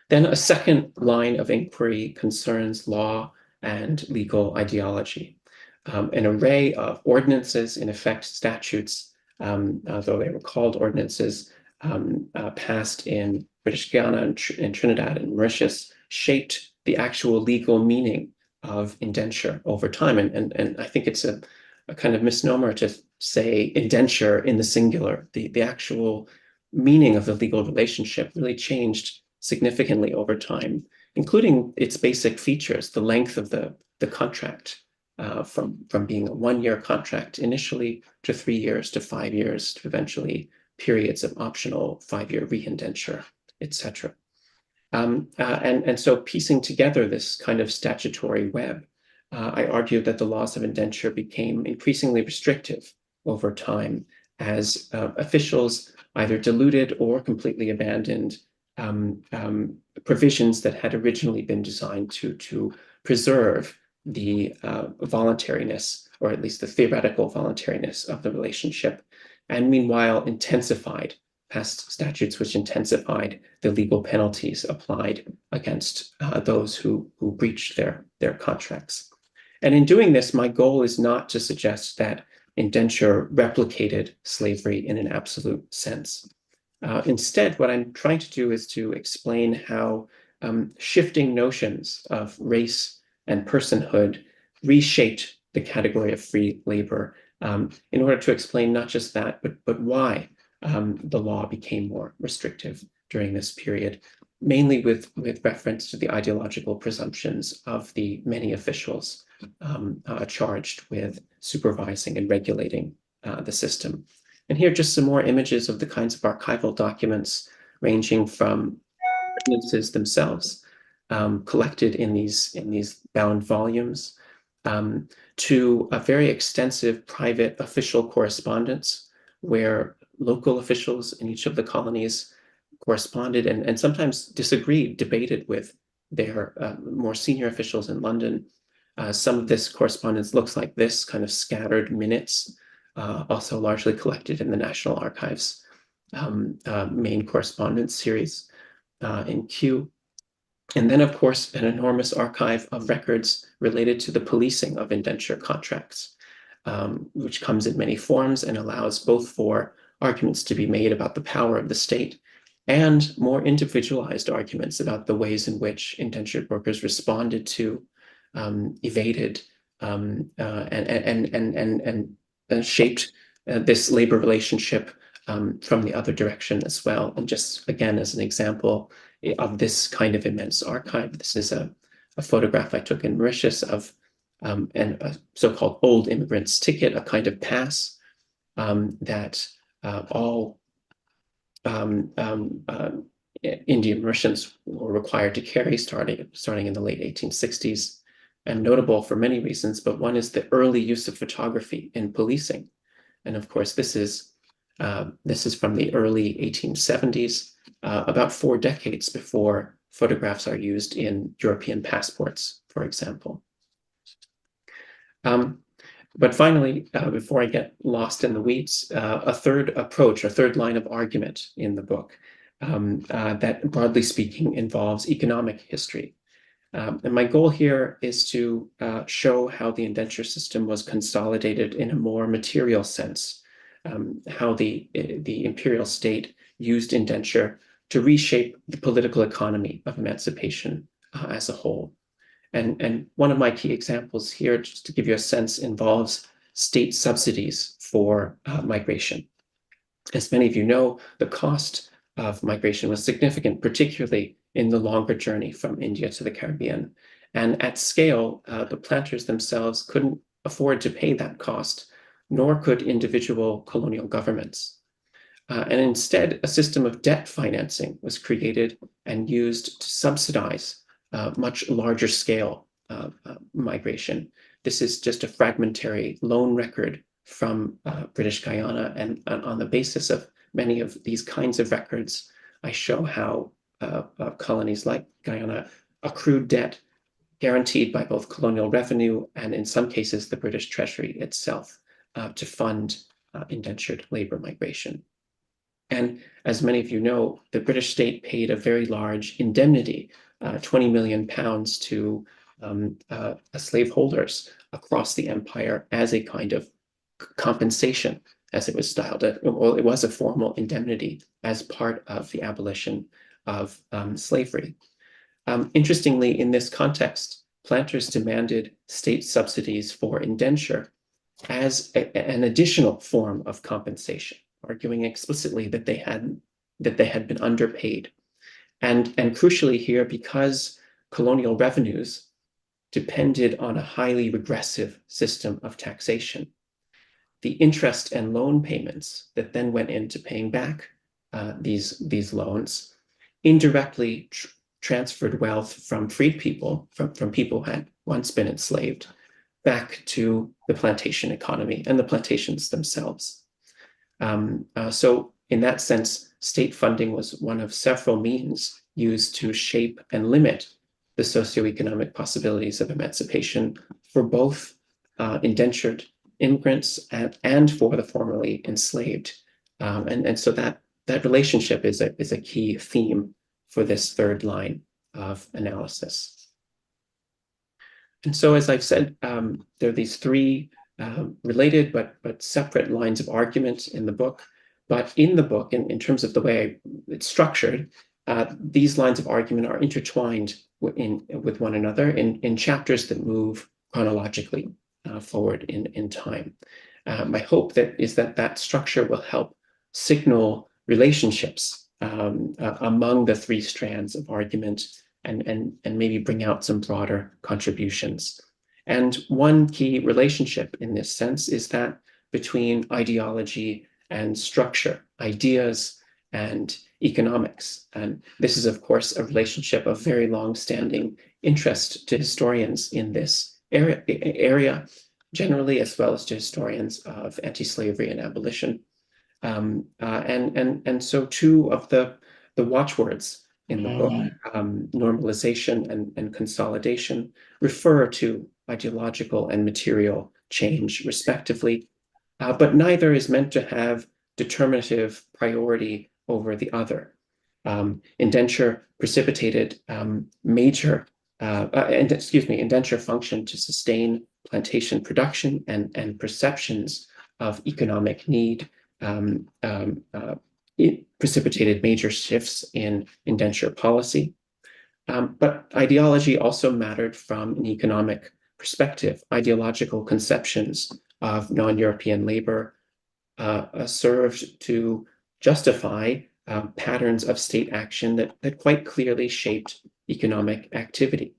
Then a second line of inquiry concerns law and legal ideology. an array of ordinances, in effect statutes, though they were called ordinances, passed in British Guiana and Trinidad and Mauritius, shaped the actual legal meaning of indenture over time. And I think it's a kind of misnomer to say indenture in the singular. The actual meaning of the legal relationship really changed significantly over time, including its basic features, the length of the contract, from being a 1-year contract initially to 3 years to 5 years to eventually periods of optional 5-year reindenture, etc. And so piecing together this kind of statutory web, I argue that the laws of indenture became increasingly restrictive over time as officials either diluted or completely abandoned provisions that had originally been designed to preserve the voluntariness, or at least the theoretical voluntariness of the relationship, and meanwhile intensified past statutes which intensified the legal penalties applied against those who breached their contracts. And in doing this, my goal is not to suggest that indenture replicated slavery in an absolute sense. Instead, what I'm trying to do is to explain how shifting notions of race and personhood reshaped the category of free labor, in order to explain not just that, but why the law became more restrictive during this period, mainly with reference to the ideological presumptions of the many officials charged with supervising and regulating the system. And here are just some more images of the kinds of archival documents, ranging from ordinances themselves, collected in these bound volumes, to a very extensive private official correspondence where local officials in each of the colonies corresponded and sometimes disagreed, debated with their more senior officials in London. Some of this correspondence looks like this, kind of scattered minutes, also largely collected in the National Archives main correspondence series in Kew. And then, of course, an enormous archive of records related to the policing of indenture contracts, which comes in many forms and allows both for arguments to be made about the power of the state and more individualized arguments about the ways in which indentured workers responded to, evaded, and shaped this labor relationship from the other direction as well. And just again, as an example of this kind of immense archive, this is a photograph I took in Mauritius of a so-called old immigrant's ticket, a kind of pass that all Indian Mauritians were required to carry starting in the late 1860s, and notable for many reasons, but one is the early use of photography in policing. And of course, this is from the early 1870s, about 4 decades before photographs are used in European passports, for example. But finally, before I get lost in the weeds, a third approach, a third line of argument in the book that, broadly speaking, involves economic history. And my goal here is to show how the indenture system was consolidated in a more material sense, how the imperial state used indenture to reshape the political economy of emancipation as a whole. And one of my key examples here, just to give you a sense, involves state subsidies for migration. As many of you know, the cost of migration was significant, particularly in the longer journey from India to the Caribbean. And at scale, the planters themselves couldn't afford to pay that cost, nor could individual colonial governments. And instead, a system of debt financing was created and used to subsidize much larger scale migration. This is just a fragmentary loan record from British Guyana, and on the basis of many of these kinds of records, I show how colonies like Guyana accrued debt guaranteed by both colonial revenue and, in some cases, the British Treasury itself to fund indentured labor migration. And as many of you know, the British state paid a very large indemnity, 20 million pounds, to slaveholders across the empire as a kind of compensation, as it was styled. Well, it was a formal indemnity as part of the abolition of slavery. Interestingly, in this context, planters demanded state subsidies for indenture as an additional form of compensation, arguing explicitly that they had been underpaid. And crucially here, because colonial revenues depended on a highly regressive system of taxation, the interest and loan payments that then went into paying back these loans indirectly transferred wealth from freed people, from people who had once been enslaved, back to the plantation economy and the plantations themselves. So in that sense, state funding was one of several means used to shape and limit the socioeconomic possibilities of emancipation for both indentured immigrants and for the formerly enslaved. And so that relationship is a key theme for this third line of analysis. And so, as I've said, there are these three related but separate lines of argument in the book. But in the book, in terms of the way it's structured, these lines of argument are intertwined with one another in chapters that move chronologically forward in time. My hope is that structure will help signal relationships among the three strands of argument and maybe bring out some broader contributions. And one key relationship in this sense is that between ideology and structure, ideas and economics. And this is, of course, a relationship of very long-standing interest to historians in this area generally, as well as to historians of anti-slavery and abolition. And so two of the watchwords in the book, normalization and consolidation, refer to ideological and material change, respectively, but neither is meant to have determinative priority over the other. Indenture precipitated indenture functioned to sustain plantation production and perceptions of economic need. It precipitated major shifts in indenture policy. But ideology also mattered from an economic perspective. Ideological conceptions of non-European labor served to justify patterns of state action that quite clearly shaped economic activity.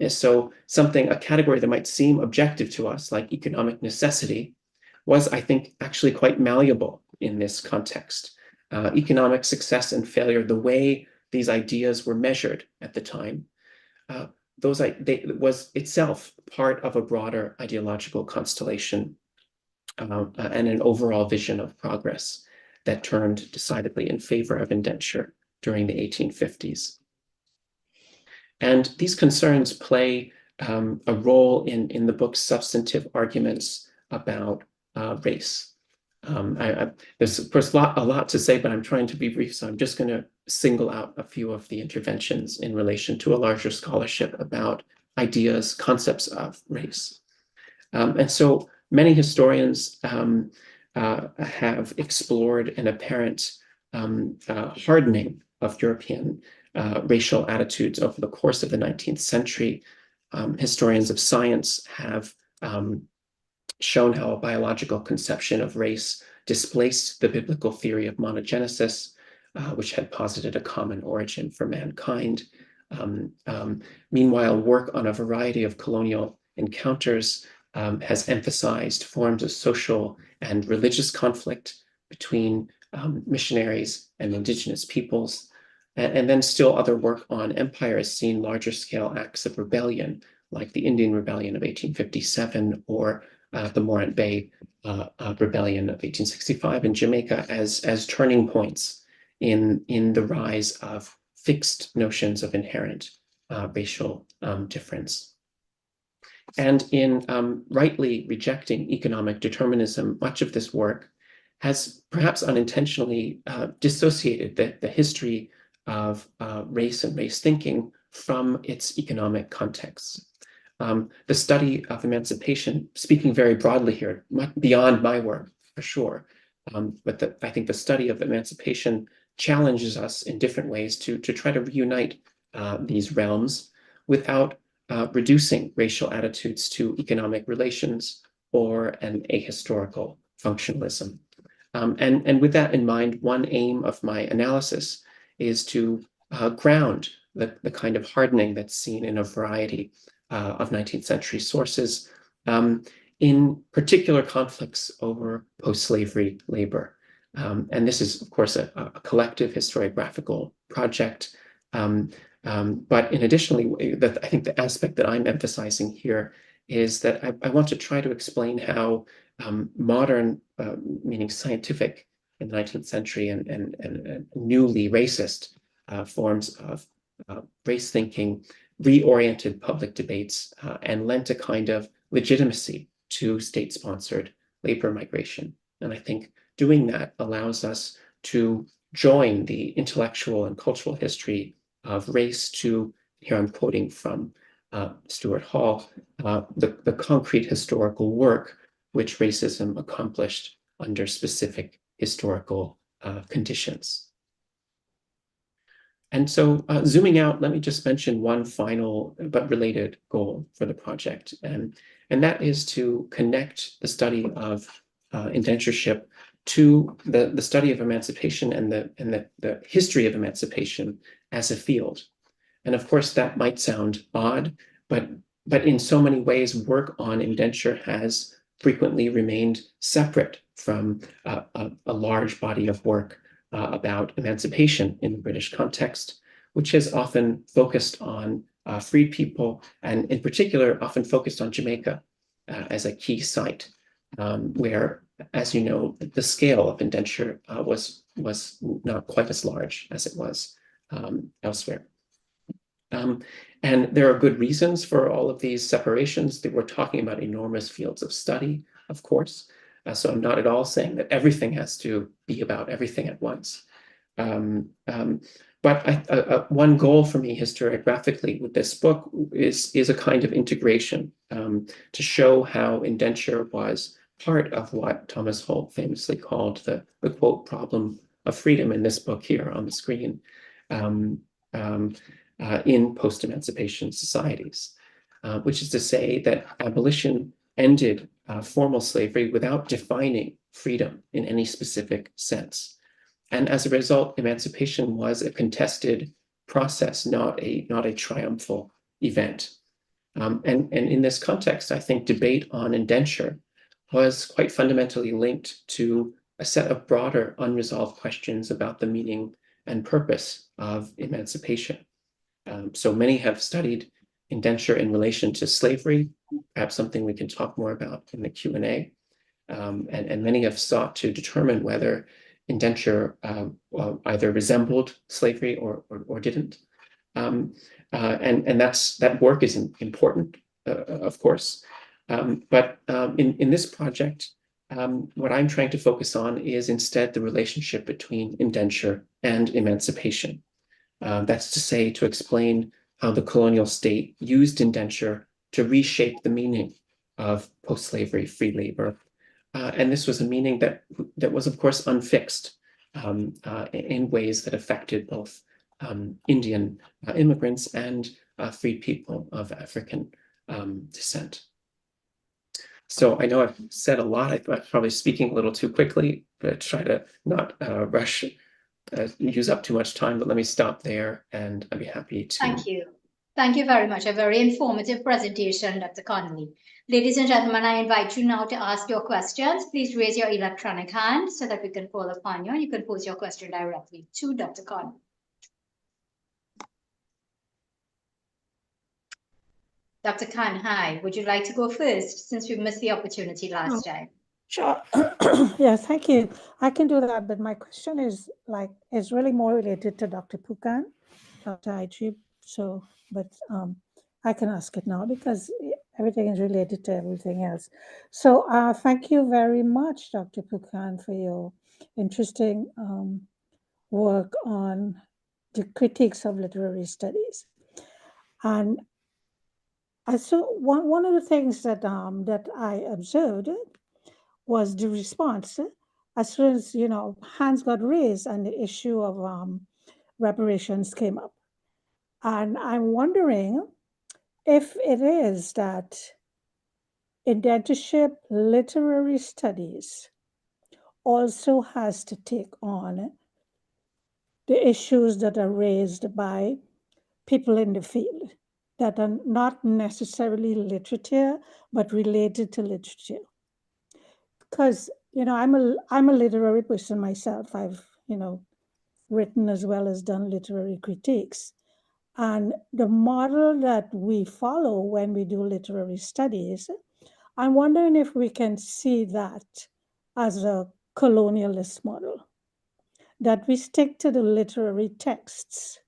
So a category that might seem objective to us, like economic necessity, was, I think, actually quite malleable in this context. Economic success and failure, the way these ideas were measured at the time, was itself part of a broader ideological constellation and an overall vision of progress that turned decidedly in favor of indenture during the 1850s. And these concerns play a role in the book's substantive arguments about race. There's, of course, a lot to say, but I'm trying to be brief, so I'm just going to single out a few of the interventions in relation to a larger scholarship about ideas, concepts of race. And so many historians have explored an apparent hardening of European racial attitudes over the course of the 19th century. Historians of science have shown how a biological conception of race displaced the biblical theory of monogenesis, which had posited a common origin for mankind. Meanwhile, work on a variety of colonial encounters has emphasized forms of social and religious conflict between missionaries and indigenous peoples. And then still other work on empire has seen larger scale acts of rebellion, like the Indian Rebellion of 1857 or the Morant Bay Rebellion of 1865 in Jamaica as turning points in the rise of fixed notions of inherent racial difference. And in rightly rejecting economic determinism, much of this work has perhaps unintentionally dissociated the history of race and race thinking from its economic context. The study of emancipation, speaking very broadly here, beyond my work for sure, but I think the study of emancipation challenges us in different ways to try to reunite these realms without reducing racial attitudes to economic relations or an ahistorical functionalism. And with that in mind, one aim of my analysis is to ground the kind of hardening that's seen in a variety of 19th century sources, in particular conflicts over post-slavery labor. And this is, of course, a collective historiographical project. But in additionally, I think the aspect that I'm emphasizing here is that I want to try to explain how modern, meaning scientific, in the 19th century and newly racist forms of race thinking reoriented public debates and lent a kind of legitimacy to state-sponsored labor migration. And I think doing that allows us to join the intellectual and cultural history of race to, here I'm quoting from Stuart Hall, the concrete historical work which racism accomplished under specific historical conditions. And so zooming out, let me just mention one final but related goal for the project. And that is to connect the study of indentureship to the study of emancipation and the history of emancipation as a field. And of course, that might sound odd, but in so many ways, work on indenture has frequently remained separate from a large body of work about emancipation in the British context, which has often focused on freed people, and in particular, often focused on Jamaica as a key site, where, as you know, the scale of indenture was not quite as large as it was elsewhere. And there are good reasons for all of these separations. That we're talking about enormous fields of study, of course. So I'm not at all saying that everything has to be about everything at once. But one goal for me historiographically with this book is a kind of integration to show how indenture was part of what Thomas Holt famously called the quote problem of freedom in this book here on the screen. In post-emancipation societies, which is to say that abolition ended formal slavery without defining freedom in any specific sense. And as a result, emancipation was a contested process, not a triumphal event. And in this context, I think debate on indenture was quite fundamentally linked to a set of broader unresolved questions about the meaning and purpose of emancipation. So many have studied indenture in relation to slavery, perhaps something we can talk more about in the Q&A. And many have sought to determine whether indenture either resembled slavery or didn't. And that work is important, of course. But in this project, what I'm trying to focus on is instead the relationship between indenture and emancipation. That's to say, to explain how the colonial state used indenture to reshape the meaning of post-slavery free labor. And this was a meaning that was, of course, unfixed in ways that affected both Indian immigrants and freed people of African descent. So I know I've said a lot. I'm probably speaking a little too quickly, but try to not rush use up too much time, but let me stop there and I'd be happy to. Thank you. Thank you very much. A very informative presentation, Dr. Connolly. Ladies and gentlemen, I invite you now to ask your questions. Please raise your electronic hand so that we can call upon you. You can pose your question directly to Dr. Connolly. Dr. Khan, hi. Would you like to go first since we missed the opportunity last time? Sure. Yes, thank you. I can do that, but my question is really more related to Dr. Pukan, Dr. Ajib. So, but I can ask it now because everything is related to everything else. So thank you very much, Dr. Pukan, for your interesting work on the critiques of literary studies. And so one of the things that that I observed was the response as soon as hands got raised and the issue of reparations came up. And I'm wondering if it is that indentureship literary studies also has to take on the issues that are raised by people in the field that are not necessarily literature, but related to literature. Because, I'm a literary person myself. I've, written as well as done literary critiques. And the model that we follow when we do literary studies, I'm wondering if we can see that as a colonialist model, that we stick to the literary texts,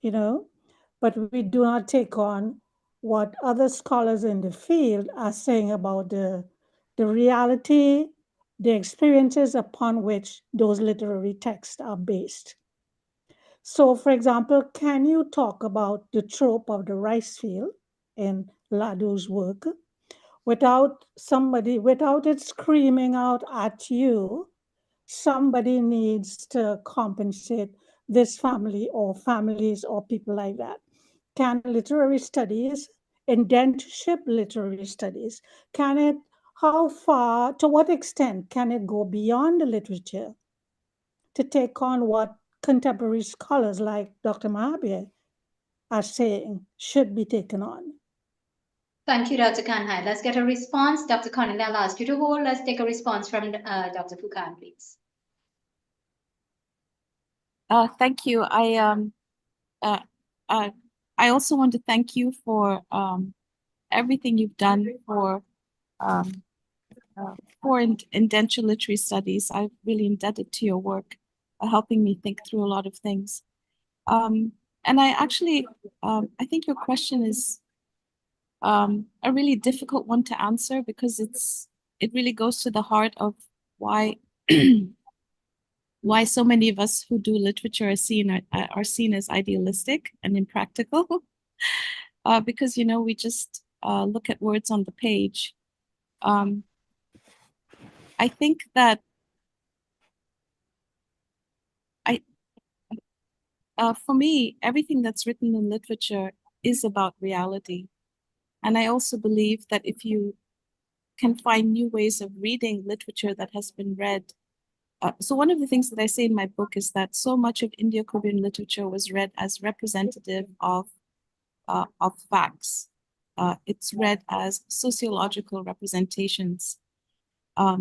but we do not take on what other scholars in the field are saying about the reality, the experiences upon which those literary texts are based. So, for example, can you talk about the trope of the rice field in Lado's work without it screaming out at you, somebody needs to compensate this family or families or people like that? Can literary studies, indentureship literary studies, how far, to what extent can it go beyond the literature to take on what contemporary scholars like Dr. Mahabir are saying should be taken on? Thank you, Dr. Kanhai. Let's get a response. Dr. Conley, I'll ask you to hold. Let's take a response from Dr. Fukan, please. Thank you. I also want to thank you for everything you've done for indenture literary studies. I'm really indebted to your work, helping me think through a lot of things. And I actually, I think your question is a really difficult one to answer because it really goes to the heart of why why so many of us who do literature are seen as idealistic and impractical. Because we just look at words on the page. I think that for me, everything that's written in literature is about reality. And I also believe that if you can find new ways of reading literature that has been read. So one of the things that I say in my book is that so much of Indo-Caribbean literature was read as representative of facts. It's read as sociological representations. But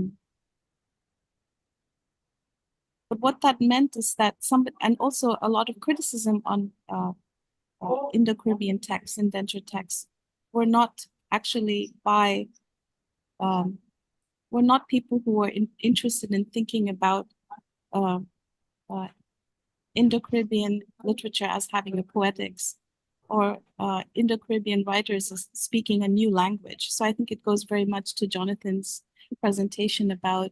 what that meant is that and also a lot of criticism on Indo-Caribbean texts, indentured texts, were not actually were not people who were interested in thinking about Indo-Caribbean literature as having a poetics or Indo-Caribbean writers as speaking a new language. So I think it goes very much to Jonathan's presentation about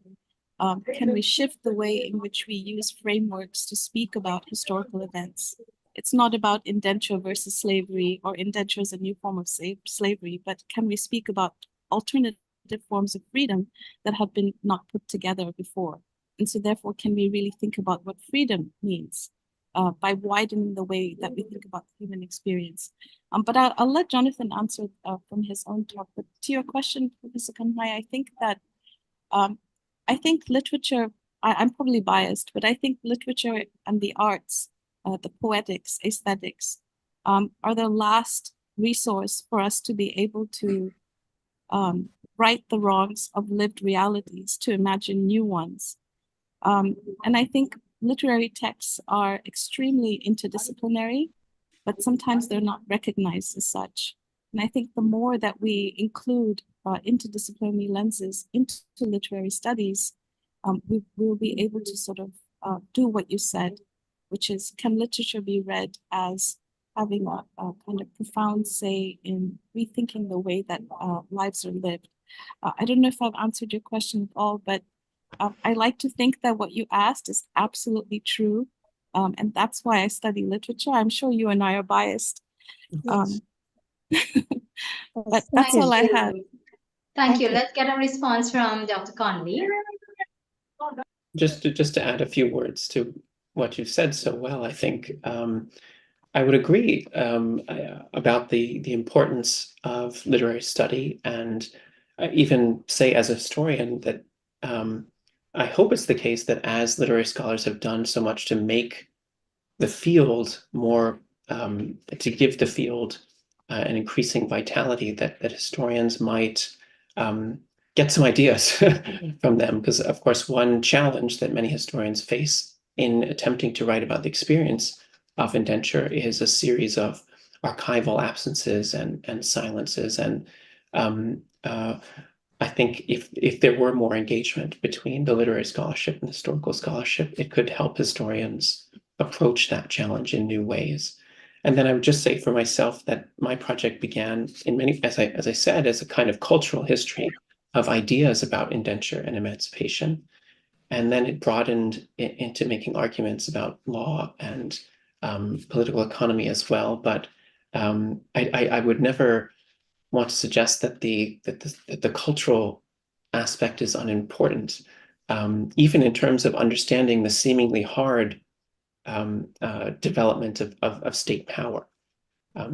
can we shift the way in which we use frameworks to speak about historical events? It's not about indenture versus slavery or indenture as a new form of slavery, but can we speak about alternative forms of freedom that have been not put together before? And so therefore, can we really think about what freedom means by widening the way that we think about the human experience? But I'll let Jonathan answer from his own talk. But to your question, Professor Kanhai, I think that I think literature, I'm probably biased, but I think literature and the arts, the poetics, aesthetics, are the last resource for us to be able to right the wrongs of lived realities, to imagine new ones. And I think literary texts are extremely interdisciplinary, but sometimes they're not recognized as such. And I think the more that we include interdisciplinary lenses into literary studies, we will be able to sort of do what you said, which is, can literature be read as having a kind of profound say in rethinking the way that lives are lived? I don't know if I've answered your question at all, but I like to think that what you asked is absolutely true. And that's why I study literature. I'm sure you and I are biased, Um, Yes. but Yes, that's thank all I you. had. Thank you. you. Let's get a response from Dr. Conley. Just to add a few words to what you've said so well, I think I would agree about the importance of literary study, and I even say as a historian that I hope it's the case that as literary scholars have done so much to make the field more, to give the field an increasing vitality, that historians might get some ideas from them. Because, of course, one challenge that many historians face in attempting to write about the experience of indenture is a series of archival absences and silences. And I think if there were more engagement between the literary scholarship and historical scholarship, it could help historians approach that challenge in new ways. And then I would just say for myself that my project began in many, as I said, as a kind of cultural history of ideas about indenture and emancipation. And then it broadened into making arguments about law and political economy as well. But I would never want to suggest that the cultural aspect is unimportant, even in terms of understanding the seemingly hard development of state power.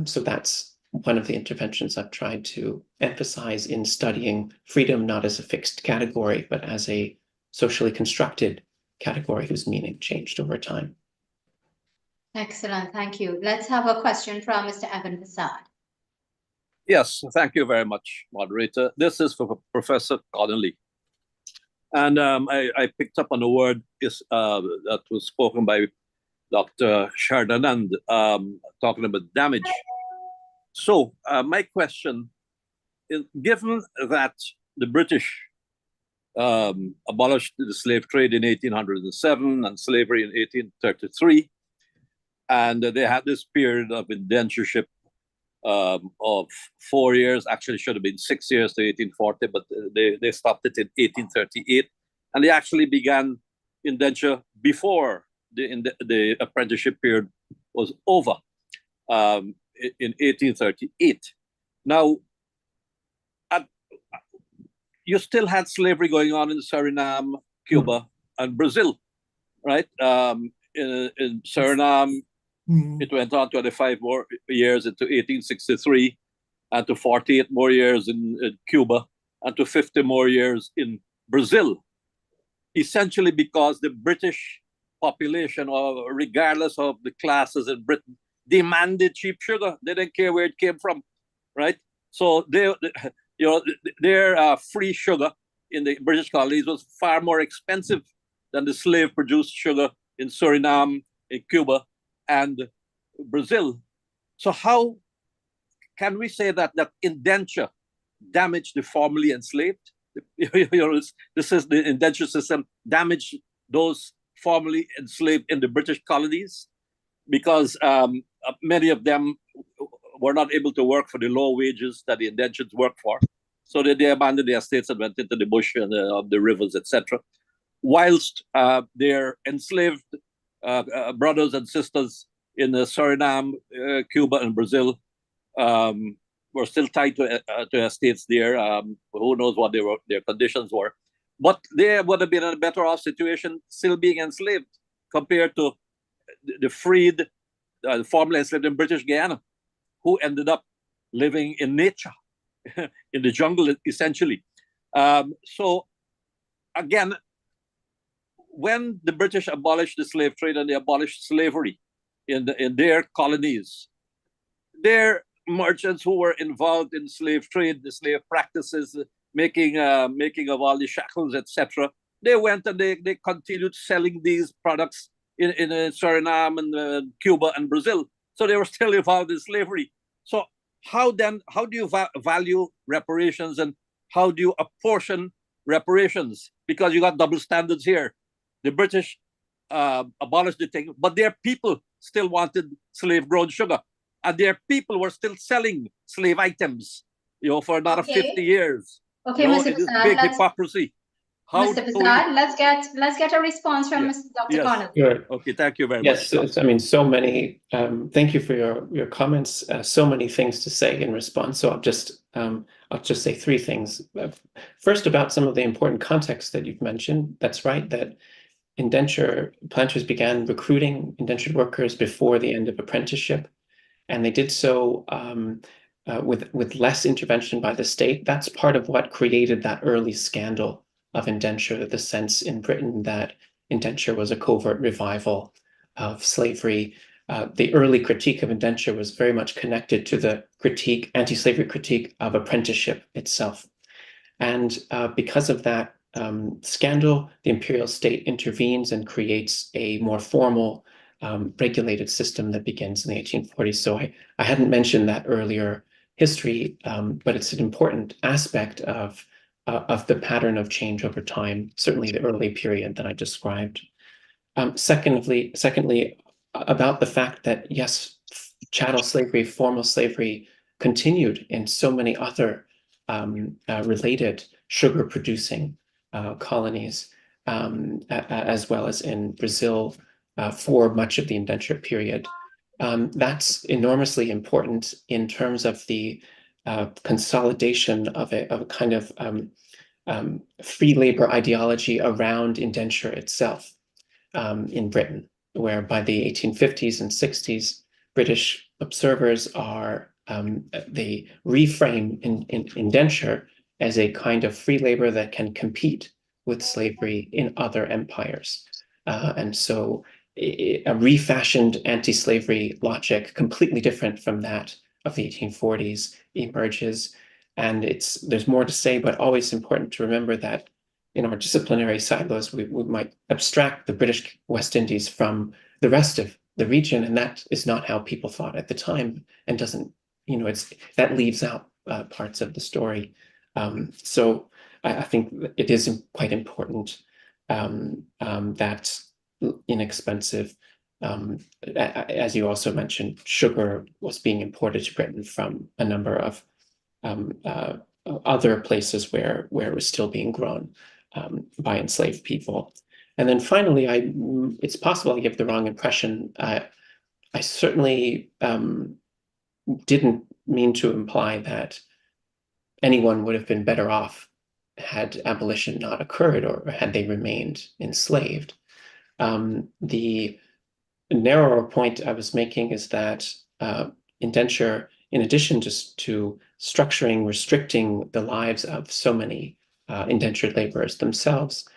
So that's one of the interventions I've tried to emphasize in studying freedom, not as a fixed category, but as a socially constructed category whose meaning changed over time. Excellent. Thank you. Let's have a question from Mr. Evan Hassad. Yes, thank you very much, moderator. This is for Professor Connolly. And I picked up on a word that was spoken by Dr. Shardanand, talking about damage. So my question is, given that the British abolished the slave trade in 1807 and slavery in 1833, and they had this period of indentureship of 4 years, actually should have been 6 years to 1840, but they stopped it in 1838. And they actually began indenture before the apprenticeship period was over in 1838. Now, you still had slavery going on in Suriname, Cuba, and Brazil, right? In Suriname, it went on 25 more years into 1863, and to 48 more years in Cuba, and to 50 more years in Brazil. Essentially because the British population, or regardless of the classes in Britain, demanded cheap sugar. They didn't care where it came from, right? So their free sugar in the British colonies was far more expensive than the slave-produced sugar in Suriname, in Cuba, and Brazil. So how can we say that indenture damaged the formerly enslaved? This is the indenture system damaged those formerly enslaved in the British colonies, because many of them were not able to work for the low wages that the indentures worked for. So they abandoned their estates and went into the bush and the rivers, etc. Whilst their enslaved brothers and sisters in Suriname, Cuba, and Brazil were still tied to estates there. Who knows what their conditions were. But they would have been in a better off situation still being enslaved compared to the freed, formerly enslaved in British Guyana, who ended up living in nature, in the jungle, essentially. So, again, when the British abolished the slave trade and they abolished slavery in their colonies, their merchants who were involved in slave trade, the slave practices, making of all the shackles, etc., they went and they continued selling these products in Suriname and Cuba and Brazil. So they were still involved in slavery. So how do you value reparations, and how do you apportion reparations? Because you got double standards here. The British abolished the thing, but their people still wanted slave-grown sugar, and their people were still selling slave items, for another 50 years. Okay, Mr. It is big hypocrisy. How Mr. do Prasad, let's get a response from Yeah. Dr. Yes. Connolly. Sure. Okay, thank you very Yes, much. I mean, so many. Thank you for your comments. So many things to say in response. So I'll just say three things. First, about some of the important context that you've mentioned. That's right, that planters began recruiting indentured workers before the end of apprenticeship, and they did so with less intervention by the state. That's part of what created that early scandal of indenture, the sense in Britain that indenture was a covert revival of slavery. The early critique of indenture was very much connected to the anti-slavery critique of apprenticeship itself. And because of that scandal, the imperial state intervenes and creates a more formal regulated system that begins in the 1840s. So I hadn't mentioned that earlier history, but it's an important aspect of the pattern of change over time, certainly the early period that I described. Secondly, about the fact that, yes, chattel slavery, formal slavery continued in so many other related sugar-producing colonies, as well as in Brazil for much of the indenture period. That's enormously important in terms of the consolidation of a kind of free labor ideology around indenture itself in Britain, where by the 1850s and 60s, British observers they reframe indenture as a kind of free labor that can compete with slavery in other empires. And so a refashioned anti-slavery logic, completely different from that of the 1840s, emerges. And there's more to say, but always important to remember that in our disciplinary silos, we might abstract the British West Indies from the rest of the region, and that is not how people thought at the time, and doesn't, that leaves out parts of the story. So I think it is quite important that inexpensive, as you also mentioned, sugar was being imported to Britain from a number of other places where it was still being grown by enslaved people. And then finally, it's possible I give the wrong impression. I certainly didn't mean to imply that anyone would have been better off had abolition not occurred or had they remained enslaved. The narrower point I was making is that indenture, in addition to structuring, restricting the lives of so many indentured laborers themselves,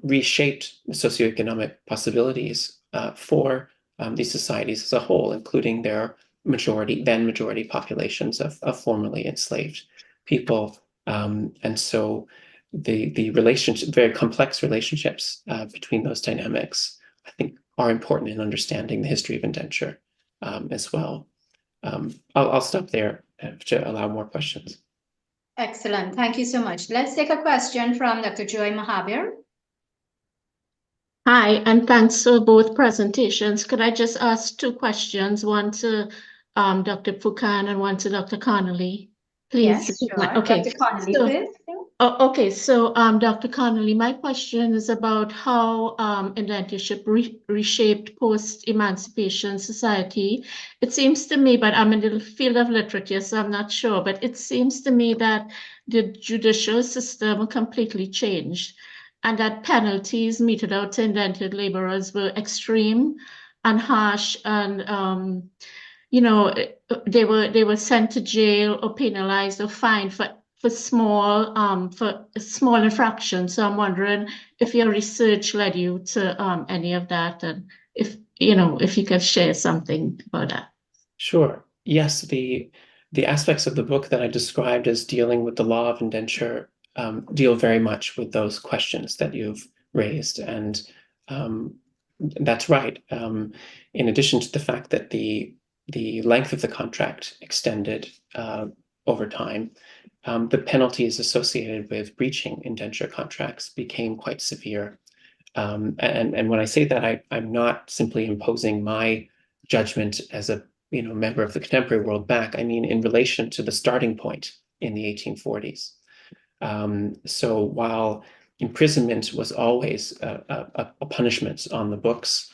reshaped socioeconomic possibilities for these societies as a whole, including their majority populations of formerly enslaved people. And so the relationship, very complex relationships between those dynamics, I think, are important in understanding the history of indenture as well. I'll stop there to allow more questions. Excellent. Thank you so much. Let's take a question from Dr. Joy Mahabir. Hi, and thanks for both presentations. Could I just ask two questions, one to Dr. Fukan and one to Dr. Connolly, please? Yes, sure. Okay. Dr. Connolly, So, please. okay, so Dr. Connolly, my question is about how indentureship reshaped post-emancipation society. It seems to me, but I'm in the field of literature, so I'm not sure, but it seems to me that the judicial system completely changed, and that penalties meted out to indentured laborers were extreme and harsh, and they were sent to jail or penalized or fined for small infractions. So I'm wondering if your research led you to any of that, and if you could share something about that. Sure. Yes, the aspects of the book that I described as dealing with the law of indenture deal very much with those questions that you've raised, and that's right. In addition to the fact that the length of the contract extended over time, the penalties associated with breaching indenture contracts became quite severe. And when I say that, I'm not simply imposing my judgment as a member of the contemporary world back. I mean, in relation to the starting point in the 1840s. So while imprisonment was always a punishment on the books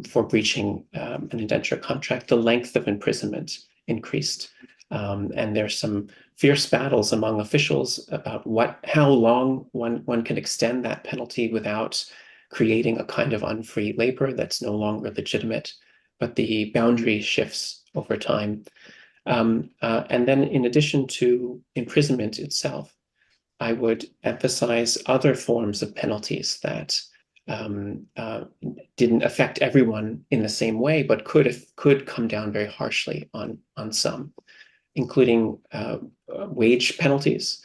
for breaching an indenture contract. The length of imprisonment increased. And there's some fierce battles among officials about how long one can extend that penalty without creating a kind of unfree labor that's no longer legitimate, but the boundary shifts over time. And then in addition to imprisonment itself, I would emphasize other forms of penalties that didn't affect everyone in the same way, but could come down very harshly on some, including wage penalties,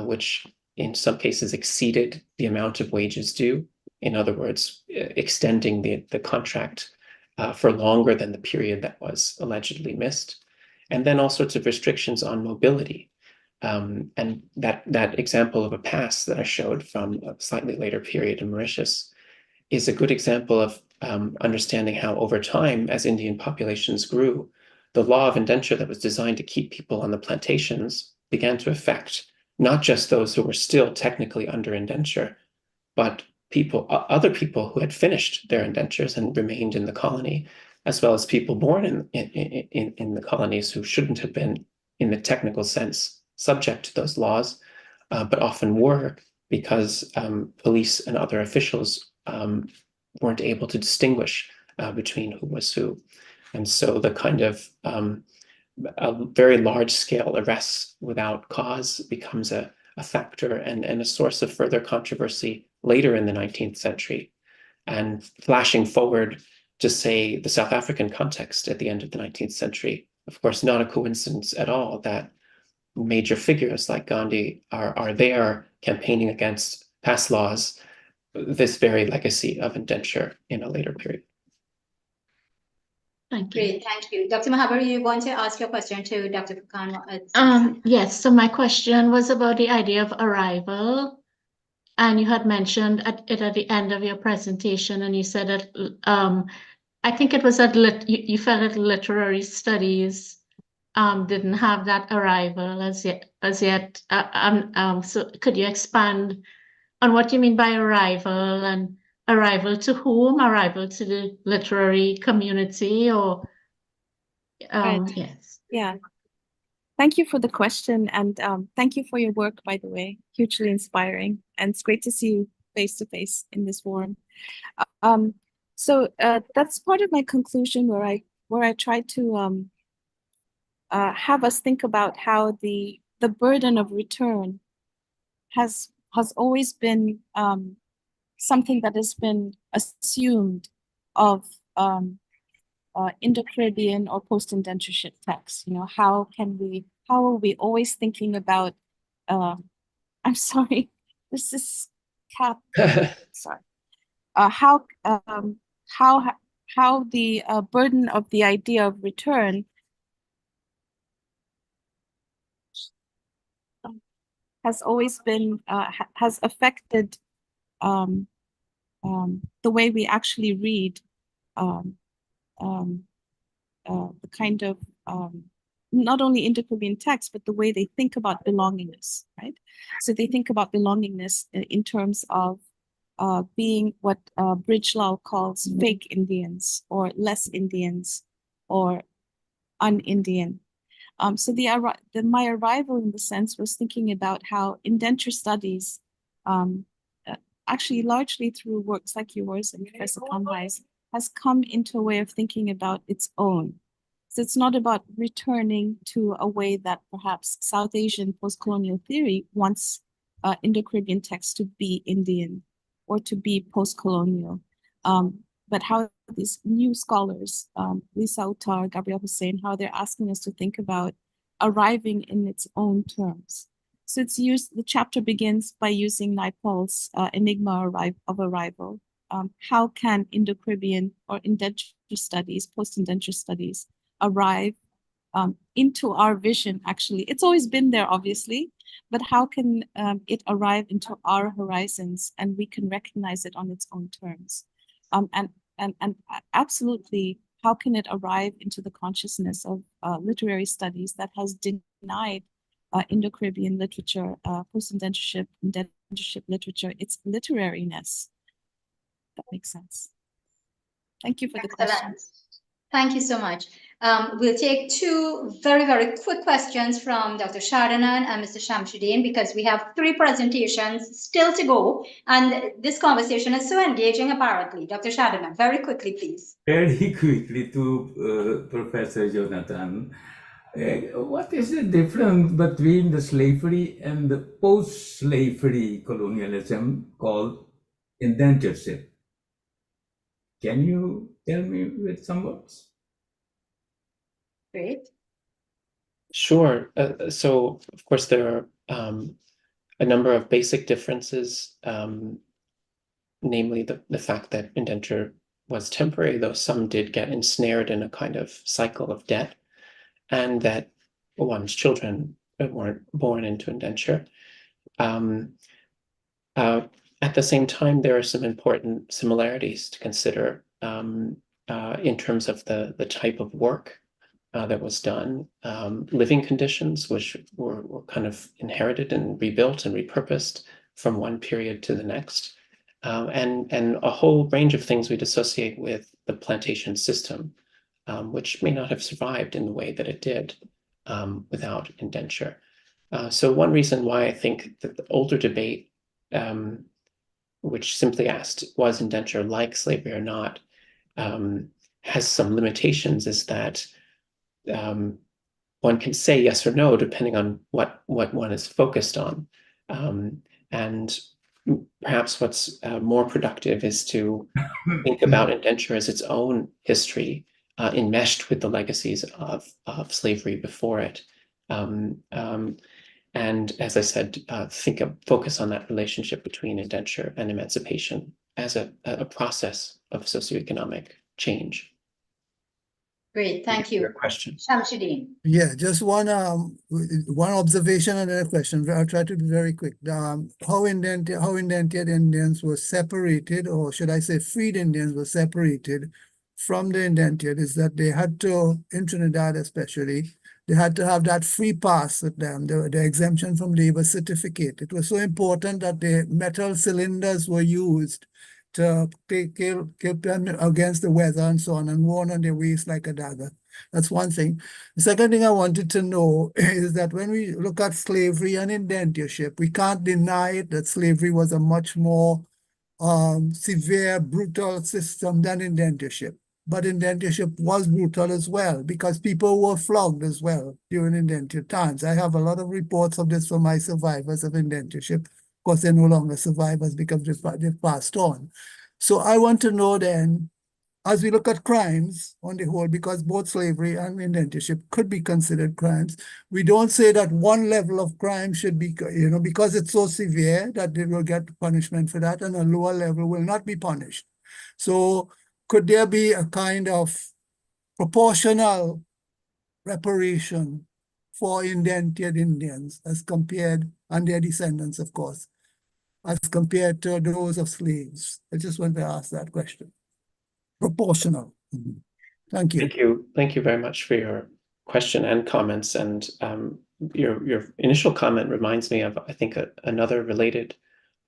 which in some cases exceeded the amount of wages due. In other words, extending the contract for longer than the period that was allegedly missed. And then all sorts of restrictions on mobility. And that example of a pass that I showed from a slightly later period in Mauritius is a good example of understanding how over time, as Indian populations grew, the law of indenture that was designed to keep people on the plantations began to affect not just those who were still technically under indenture, but other people who had finished their indentures and remained in the colony, as well as people born in the colonies who shouldn't have been, in the technical sense, subject to those laws, but often were, because police and other officials weren't able to distinguish between who was who. And so the kind of a very large-scale arrests without cause becomes a factor and a source of further controversy later in the 19th century. And flashing forward to, say, the South African context at the end of the 19th century, of course, not a coincidence at all that major figures like Gandhi are there campaigning against past laws, this very legacy of indenture in a later period. Thank you. Great, thank you. Dr. Mahabir, you want to ask your question to Dr. Furqan? Yes, so my question was about the idea of arrival. And you had mentioned it at the end of your presentation, and you said that I think it was that you felt that literary studies didn't have that arrival as yet. So could you expand on what you mean by arrival, and arrival to whom? Arrival to the literary community, or Right. yes. Yeah. Thank you for the question, and thank you for your work, by the way. Hugely inspiring, and it's great to see you face to face in this forum. So that's part of my conclusion, where I try to have us think about how the burden of return has always been something that has been assumed of Indo-Caribbean or post-indentureship texts. You know, how are we always thinking about, I'm sorry, this is cat, sorry. How the burden of the idea of return has always been, has affected the way we actually read the kind of not only Indo-Caribbean texts, but the way they think about belongingness, right? So they think about belongingness in terms of being what Bridgelau calls fake Indians, or less Indians, or un-Indian. So my arrival, in the sense, was thinking about how indenture studies, actually largely through works like yours and Professor Kamhai's, has come into a way of thinking about its own. So it's not about returning to a way that perhaps South Asian post-colonial theory wants Indo-Caribbean texts to be Indian or to be post-colonial, but how these new scholars, Lisa Uttar, Gabriel Hussein, how they're asking us to think about arriving in its own terms. So the chapter begins by using Naipaul's enigma of arrival. How can Indo-Caribbean or indenture studies, post-indenture studies, arrive into our vision? Actually, it's always been there, obviously, but how can it arrive into our horizons, and we can recognize it on its own terms? And absolutely, how can it arrive into the consciousness of literary studies that has denied Indo-Caribbean literature, post-indentureship, indentureship literature, its literariness. That makes sense. Thank you for the question. Excellent. Thank you so much. We'll take two very, very quick questions from Dr. Shadanan and Mr. Shamsuddin, because we have 3 presentations still to go. And this conversation is so engaging, apparently. Dr. Shadanan, very quickly, please. Very quickly to Professor Jonathan. What is the difference between the slavery and the post-slavery colonialism called indentureship? Can you tell me with some words? Great. Sure. So, of course, there are a number of basic differences, namely the fact that indenture was temporary, though some did get ensnared in a kind of cycle of debt, and that one's children weren't born into indenture. At the same time, there are some important similarities to consider in terms of the type of work that was done, living conditions, which were kind of inherited and rebuilt and repurposed from one period to the next, and a whole range of things we'd associate with the plantation system, which may not have survived in the way that it did without indenture. So one reason why I think that the older debate, which simply asked, was indenture like slavery or not, has some limitations, is that one can say yes or no depending on what one is focused on. And perhaps what's more productive is to think about indenture as its own history, enmeshed with the legacies of slavery before it. And as I said, focus on that relationship between indenture and emancipation as a process of socioeconomic change. Great, thank you. Your question. Shamsuddin. Yeah, just one observation and then a question. I'll try to be very quick. How indented Indians were separated, or should I say freed Indians were separated from the indentured, is that they had to, in Trinidad especially, they had to have that free pass with them, the exemption from labor certificate. It was so important that the metal cylinders were used to keep them against the weather and so on, and worn on their waist like a dagger. That's one thing. The second thing I wanted to know is that when we look at slavery and indentureship, we can't deny that slavery was a much more severe, brutal system than indentureship. But indentureship was brutal as well, because people were flogged as well during indentured times. I have a lot of reports of this from my survivors of indentureship. Of course, they're no longer survivors because they've passed on. So I want to know then, as we look at crimes on the whole, because both slavery and indentureship could be considered crimes, we don't say that one level of crime should be, because it's so severe that they will get punishment for that, and a lower level will not be punished. So could there be a kind of proportional reparation for indentured Indians as compared, and their descendants, of course, as compared to those of slaves? I just want to ask that question. Proportional. Thank you. Thank you. Thank you very much for your question and comments. And your initial comment reminds me of, I think, another related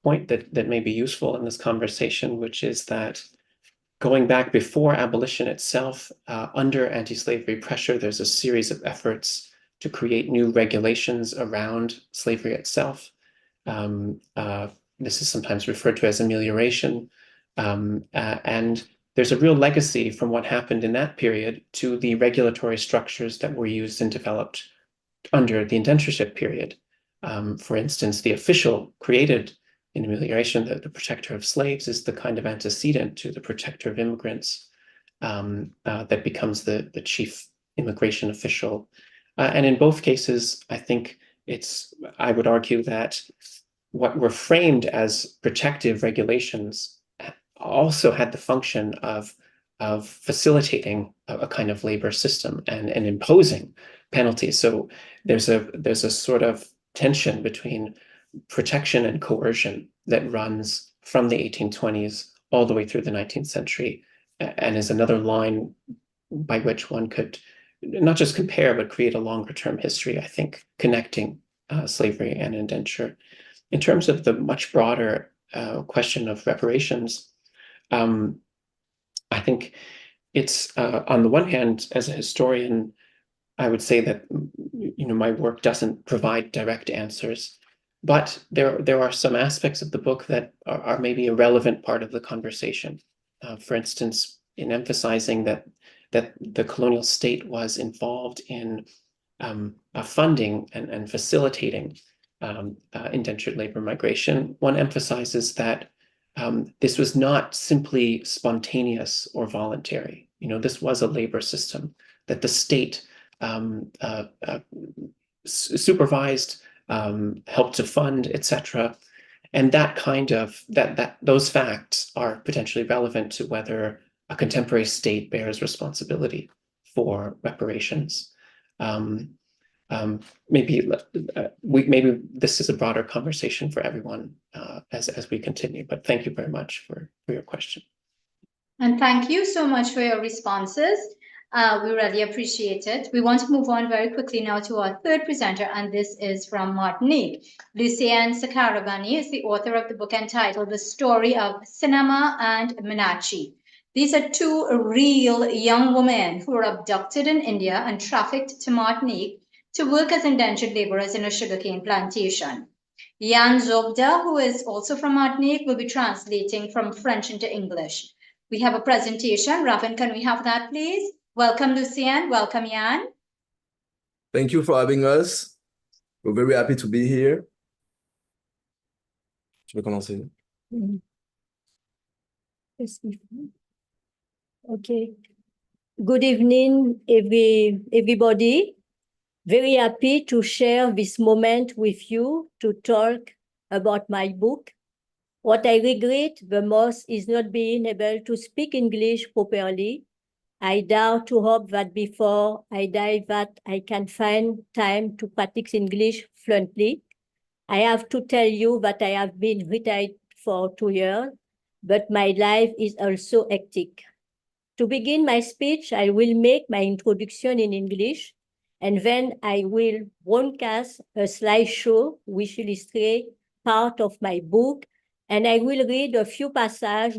point that may be useful in this conversation, which is that going back before abolition itself, under anti-slavery pressure, there's a series of efforts to create new regulations around slavery itself. This is sometimes referred to as amelioration. And there's a real legacy from what happened in that period to the regulatory structures that were used and developed under the indentureship period. For instance, the official created in amelioration, the protector of slaves, is the kind of antecedent to the protector of immigrants that becomes the chief immigration official. And in both cases, I think I would argue that what were framed as protective regulations also had the function of facilitating a kind of labor system and imposing penalties. So there's a sort of tension between protection and coercion that runs from the 1820s all the way through the 19th century, and is another line by which one could not just compare, but create a longer term history, I think, connecting slavery and indenture. In terms of the much broader question of reparations, I think it's on the one hand, as a historian, I would say that my work doesn't provide direct answers, but there are some aspects of the book that are maybe a relevant part of the conversation. For instance, in emphasizing that the colonial state was involved in funding and facilitating indentured labor migration, one emphasizes that this was not simply spontaneous or voluntary. This was a labor system that the state supervised, helped to fund, etc. And that those facts are potentially relevant to whether a contemporary state bears responsibility for reparations. Maybe this is a broader conversation for everyone as we continue. But thank you very much for your question. And thank you so much for your responses. We really appreciate it. We want to move on very quickly now to our third presenter, and this is from Martinique. Lucienne Sakaragani is the author of the book entitled The Story of Sinama and Minachi. These are two real young women who were abducted in India and trafficked to Martinique to work as indentured laborers in a sugarcane plantation. Jan Zobda, who is also from Martinique, will be translating from French into English. We have a presentation. Ravin, can we have that, please? Welcome, Lucienne. Welcome, Jan. Thank you for having us. We're very happy to be here. Je vais commencer. Okay. Good evening, everybody. Very happy to share this moment with you to talk about my book. What I regret the most is not being able to speak English properly. I dare to hope that before I die that I can find time to practice English fluently. I have to tell you that I have been retired for 2 years, but my life is also hectic. To begin my speech, I will make my introduction in English, and then I will broadcast a slideshow which illustrates part of my book, and I will read a few passages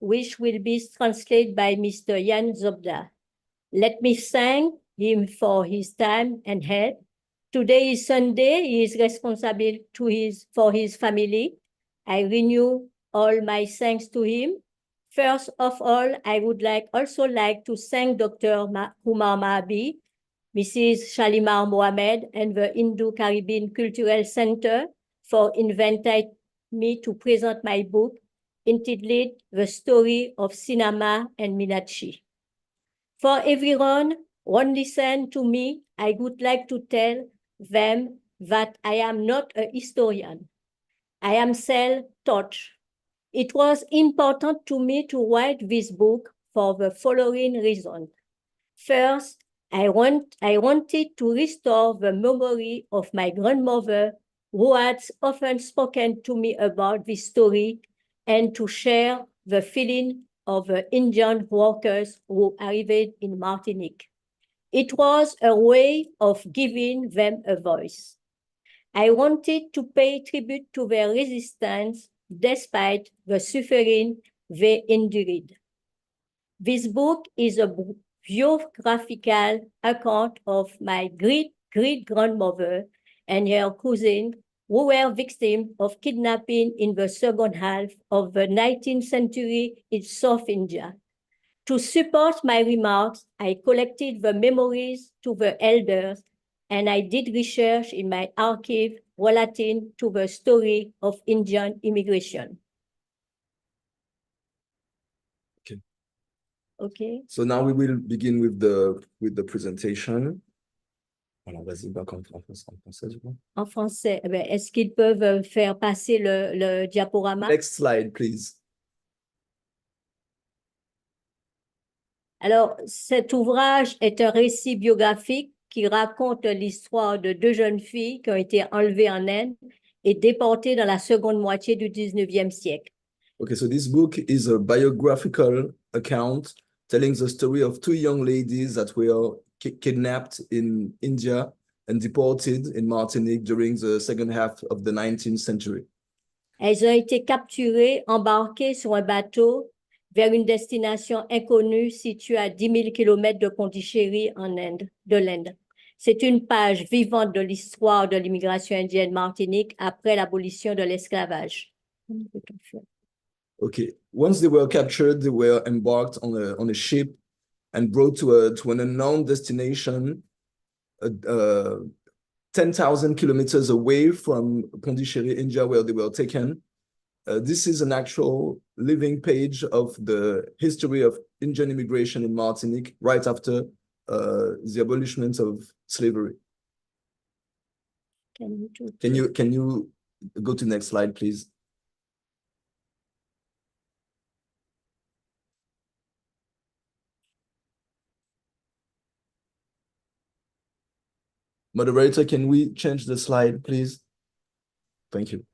which will be translated by Mr. Jan Zobda. Let me thank him for his time and help. Today is Sunday. He is responsible for his family. I renew all my thanks to him. First of all, I would also like to thank Dr. Umar Mahabi, Mrs. Shalimar Mohamed, and the Indo-Caribbean Cultural Center for inviting me to present my book entitled The Story of Sinama and Minachi. For everyone who listen to me, I would like to tell them that I am not a historian. I am self-taught. It was important to me to write this book for the following reason. First, I wanted to restore the memory of my grandmother, who had often spoken to me about this story, and to share the feeling of the Indian workers who arrived in Martinique. It was a way of giving them a voice. I wanted to pay tribute to their resistance despite the suffering they endured. This book is a biographical account of my great-great-grandmother and her cousin who were victims of kidnapping in the second half of the 19th century in South India. To support my remarks, I collected the memories to the elders, and I did research in my archive relating to the story of Indian immigration. Okay. Okay. So now we will begin with the presentation. Alors, vas-y, en français, du coup. En français, est-ce qu'ils peuvent faire passer le diaporama? Next slide, please. Alors, cet ouvrage est un récit biographique qui raconte l'histoire de 2 jeunes filles qui ont été enlevées en Inde et déportées dans la seconde moitié du 19e siècle. Okay, so this book is a biographical account telling the story of 2 young ladies that were kidnapped in India and deported in Martinique during the second half of the 19th century. Elles ont été capturées, embarquées sur un bateau vers une destination inconnue située à 10 000 km de Pondichéry de l'Inde. C'est une page vivante de l'histoire de l'immigration indienne Martinique après l'abolition de l'esclavage. Okay, once they were captured, they were embarked on a ship and brought to an unknown destination, 10,000 kilometers away from Pondichéry, India, where they were taken. This is an actual living page of the history of Indian immigration in Martinique right after the abolishment of slavery. Can you go to the next slide, please? Moderator, can we change the slide, please? Thank you.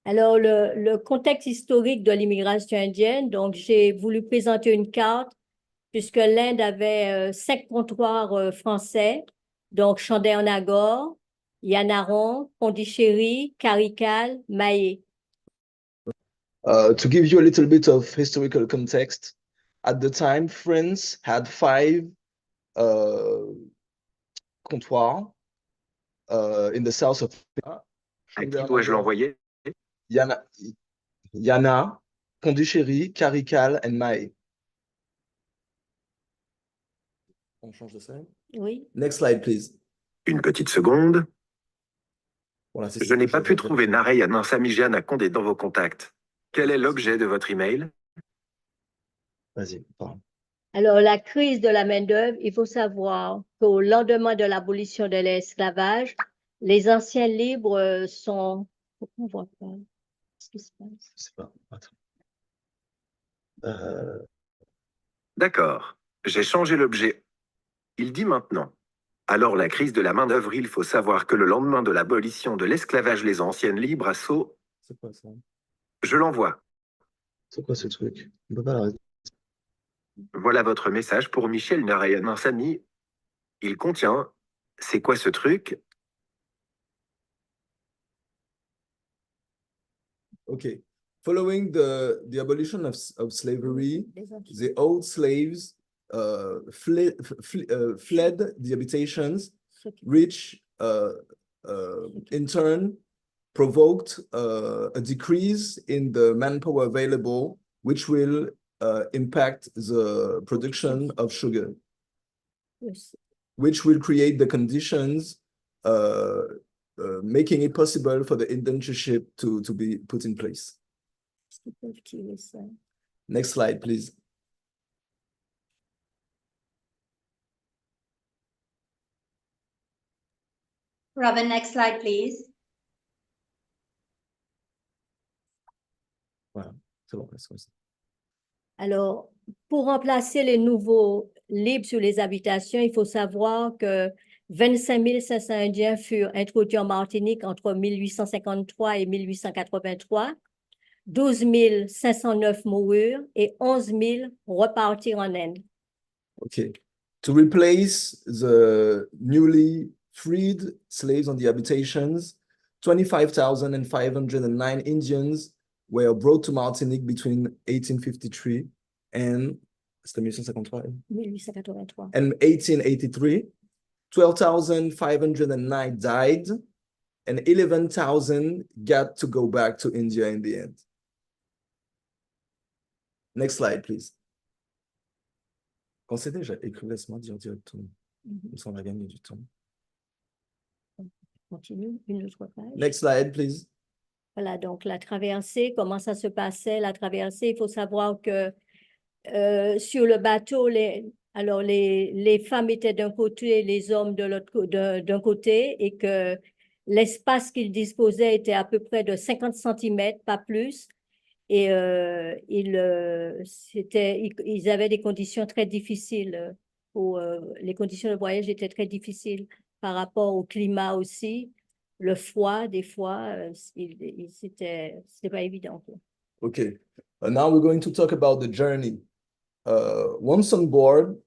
Alors, le contexte historique de l'immigration indienne, donc j'ai voulu présenter une carte puisque l'Inde avait 5 comptoirs français, donc Chandernagore, Yanaron, Pondichéry, Karikal, Mahé. To give you a little bit of historical context, at the time, France had 5 comptoirs in the south of. À qui dois-je l'envoyer? Yana, Pondichéry, Karikal, and Mahé. On change de slide? Oui. Next slide, please. Une petite seconde. Voilà, je n'ai pas pu trouver Narayan Samijan à Condé dans vos contacts. Quel est l'objet de votre email? Vas-y, parle. Alors, la crise de la main-d'œuvre, il faut savoir qu'au lendemain de l'abolition de l'esclavage, les anciens libres sont. Pourquoi on voit pas? Qu'est-ce qui se passe? Je sais pas. Attends. D'accord. J'ai changé l'objet. Il dit maintenant. Alors, la crise de la main-d'œuvre, il faut savoir que le lendemain de l'abolition de l'esclavage, les anciennes libres à Sceaux. C'est quoi ça? Je l'envoie. C'est quoi ce truc? On peut pas l'arrêter. Voilà votre message pour Michel Narayan Sami. Il contient. C'est quoi ce truc? Okay. Following the abolition of slavery, the old slaves fled the habitations, which in turn provoked a decrease in the manpower available, which will impact the production of sugar, which will create the conditions making it possible for the indentureship to be put in place. Next slide, please. Robin, next slide, please. Voilà, c'est bon, c'est ça. Alors, pour remplacer les nouveaux libres sur les habitations, il faut savoir que 25 500 Indiens furent introduits en Martinique entre 1853 et 1883. 12 509 moururent et 11 000 repartirent en Inde. Okay. To replace the newly freed slaves on the habitations, 25,509 Indians were brought to Martinique between 1853 and 1883. And 1883. 12,509 died, and 11,000 got to go back to India in the end. Next slide, please. Quand c'est déjà écrit, laisse-moi dire directement. Comme ça, on va gagner du temps. Continue, une autre page. Next slide, please. Voilà, donc la traversée, comment ça se passait, la traversée, il faut savoir que sur le bateau, les femmes étaient d'un côté, les hommes d'un côté, et que l'espace qu'ils disposaient était à peu près de 50 cm, pas plus. Et ils avaient des conditions très difficiles. Les conditions de voyage étaient très difficiles par rapport au climat aussi. Le froid, des fois, c'était pas évident. Okay, now we're going to talk about the journey. Once on board,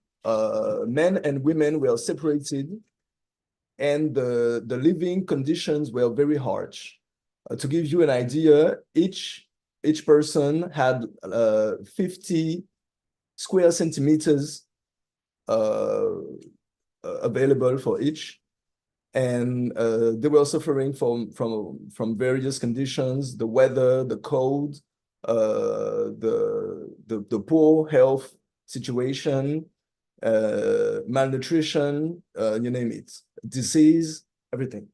men and women were separated and the living conditions were very harsh. To give you an idea, each person had 50 square centimeters available for each, and they were suffering from various conditions: the weather, the cold, the poor health situation, malnutrition, you name it, disease, everything.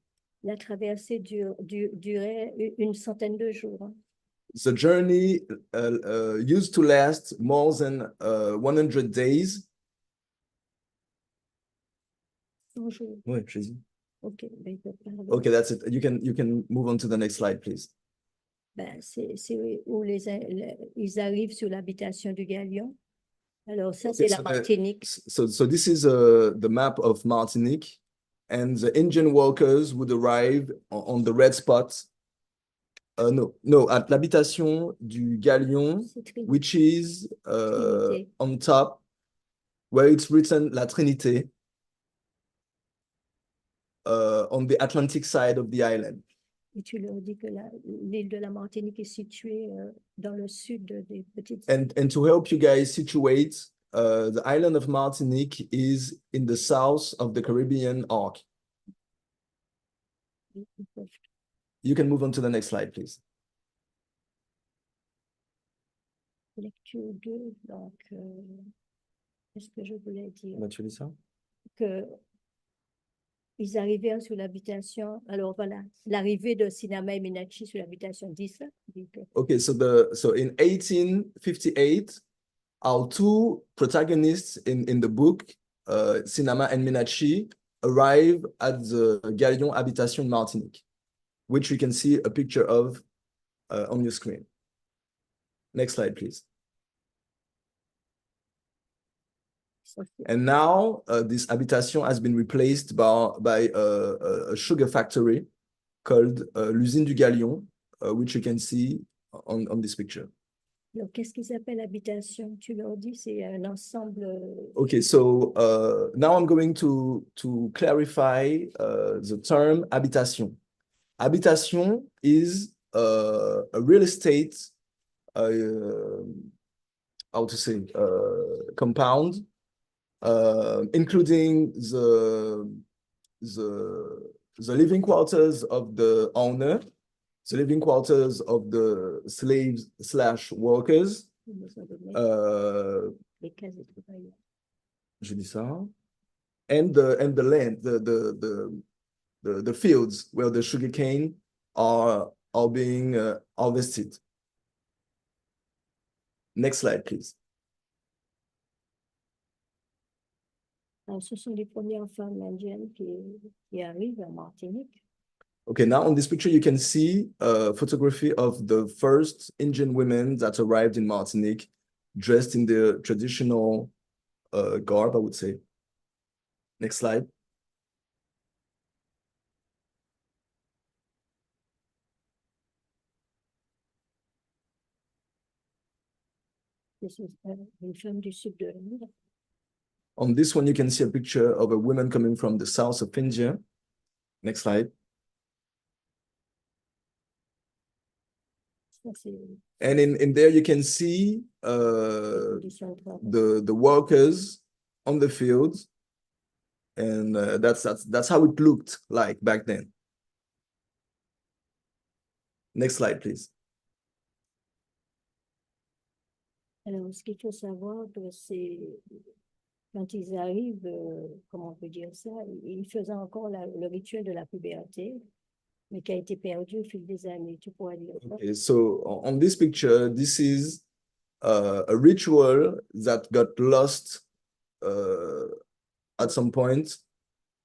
La traversée durait une centaine de jours. Hein. The journey used to last more than 100 days. Bonjour. Oui, je Okay, okay, that's it. You can move on to the next slide, please. Ben, c'est où ils arrivent sur l'habitation du Galion. Alors ça, c'est la Martinique. So this is the map of Martinique, and the Indian workers would arrive on the red spot. No, at l'habitation du Galion, which is on top, where it's written La Trinité, on the Atlantic side of the island. Et tu leur dis que l'île de la Martinique est située dans le sud des petites îles. And to help you guys situate, the island of Martinique is in the south of the Caribbean arc. You can move on to the next slide, please. Lecture 2, donc, qu'est-ce que je voulais dire? Tu dis ça? Que ils arrivaient sur l'habitation. Alors voilà, l'arrivée de Sinama et Minachi sur l'habitation 10. Okay, so in 1858, our two protagonists in the book, Sinama and Minachi, arrive at the Galion Habitation Martinique, which you can see a picture of on your screen. Next slide, please. And now this habitation has been replaced by a sugar factory called l'usine du Galion, which you can see on this picture. Alors, qu'est-ce qu'ils appellent habitation? Tu leur dis, c'est un ensemble. Okay, so now I'm going to clarify the term habitation. Habitation is a real estate, how to say, compound, including the living quarters of the owner, the living quarters of the slaves / workers. Je dis ça. And the land, the fields where the sugarcane are being harvested. Next slide, please. Alors, ce sont les premières femmes indiennes qui arrivent à Martinique. Okay, now on this picture, you can see a photography of the first Indian women that arrived in Martinique, dressed in their traditional garb, I would say. Next slide. This is une femme du sud de l'Inde. On this one, you can see a picture of a woman coming from the south of India. Next slide. And in there, you can see the workers on the field. And that's how it looked like back then. Next slide, please. Alors, ce qu'il faut savoir, c'est quand ils arrivent, comment on peut dire ça, ils faisaient encore le rituel de la puberté, mais qui a été perdu au fil des années. Tu pourrais dire ça? Okay, so on this picture, this is a ritual that got lost at some point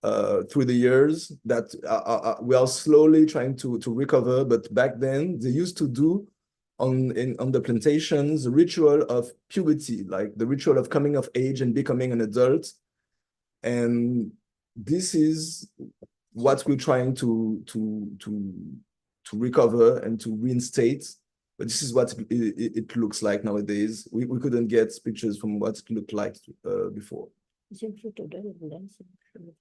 through the years that we are slowly trying to recover. But back then, they used to do on the plantations the ritual of puberty, like the ritual of coming of age and becoming an adult. And this is what we're trying to recover and to reinstate. But this is what it looks like nowadays. We couldn't get pictures from what it looked like before.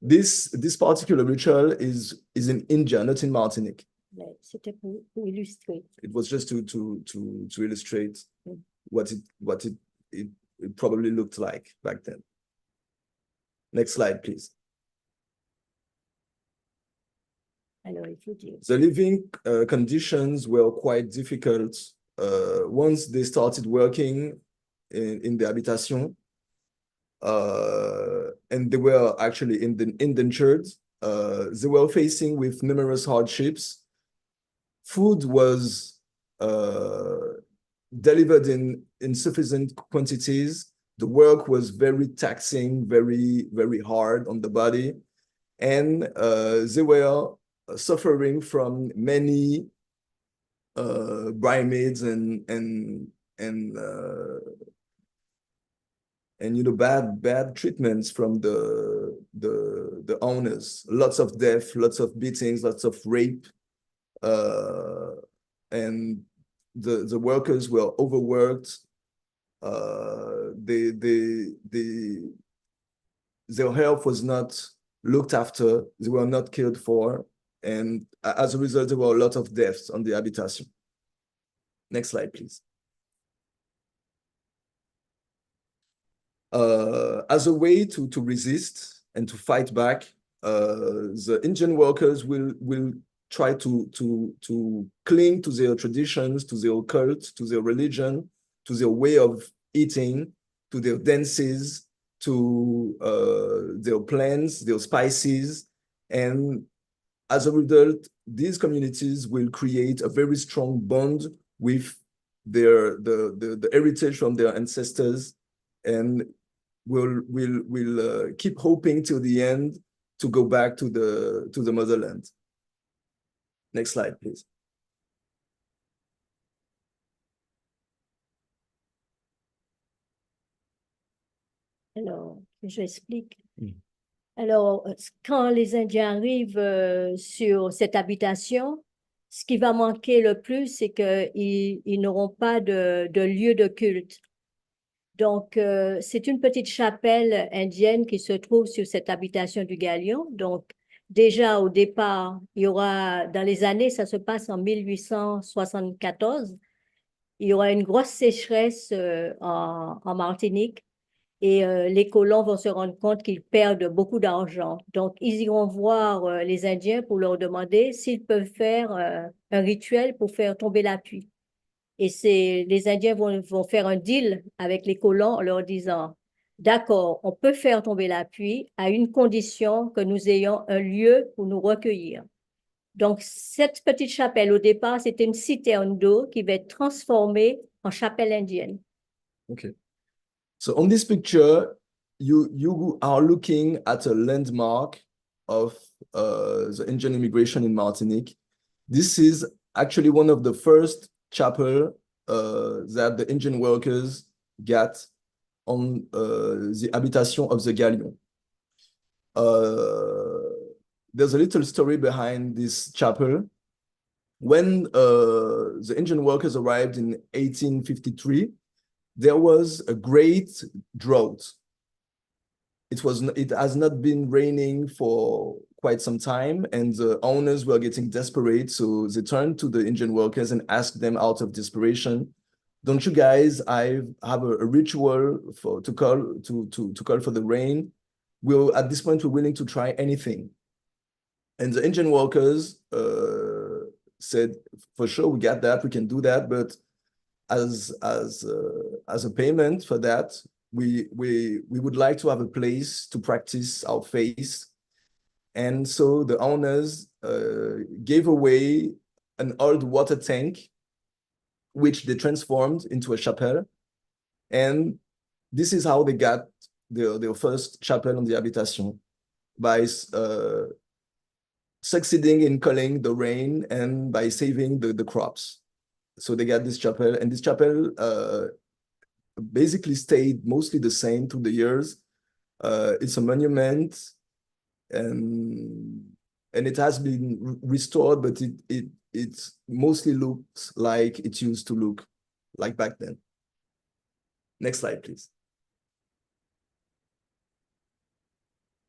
This particular ritual is in India, not in Martinique. It was just to illustrate what it probably looked like back then. Next slide, please. The living conditions were quite difficult once they started working in the habitation, and they were actually indentured. They were facing with numerous hardships. Food was delivered in insufficient quantities. The work was very taxing, very, very hard on the body. And they were suffering from many bridesmaids and bad treatments from the owners. Lots of death, lots of beatings, lots of rape, and the workers were overworked. Their health was not looked after. They were not cared for, and as a result, there were a lot of deaths on the habitation. Next slide, please. As a way to resist and to fight back, the Indian workers will try to cling to their traditions, to their cult, to their religion, to their way of eating, to their dances, to their plants, their spices. And as a result, these communities will create a very strong bond with the heritage from their ancestors, and will keep hoping till the end to go back to the motherland. Next slide, please. Alors, j'explique. Alors, quand les Indiens arrivent sur cette habitation, ce qui va manquer le plus, c'est qu'ils n'auront pas de lieu de culte. Donc, c'est une petite chapelle indienne qui se trouve sur cette habitation du Galion. Donc, déjà au départ, il y aura, dans les années, ça se passe en 1874, il y aura une grosse sécheresse en Martinique. Et les colons vont se rendre compte qu'ils perdent beaucoup d'argent. Donc, ils iront voir les Indiens pour leur demander s'ils peuvent faire un rituel pour faire tomber la pluie. Et les Indiens vont faire un deal avec les colons en leur disant, d'accord, on peut faire tomber la pluie à une condition que nous ayons un lieu pour nous recueillir. Donc, cette petite chapelle, au départ, c'était une citerne d'eau qui va être transformée en chapelle indienne. Okay. So on this picture, you are looking at a landmark of the Indian immigration in Martinique. This is actually one of the first chapel that the Indian workers got on the habitation of the Galion. There's a little story behind this chapel. When the Indian workers arrived in 1853, there was a great drought. It has not been raining for quite some time, and the owners were getting desperate, so they turned to the Indian workers and asked them out of desperation, "Don't you guys have a ritual to call for the rain? At this point, we're willing to try anything." And the Indian workers said, "For sure, we got that, we can do that, but as a payment for that, we would like to have a place to practice our faith." And so the owners gave away an old water tank, which they transformed into a chapel. And this is how they got their first chapel on the habitation, by succeeding in culling the rain and by saving the crops. So they got this chapel, and this chapel basically stayed mostly the same through the years. It's a monument, and it has been restored, but it mostly looks like it used to look like back then. Next slide, please.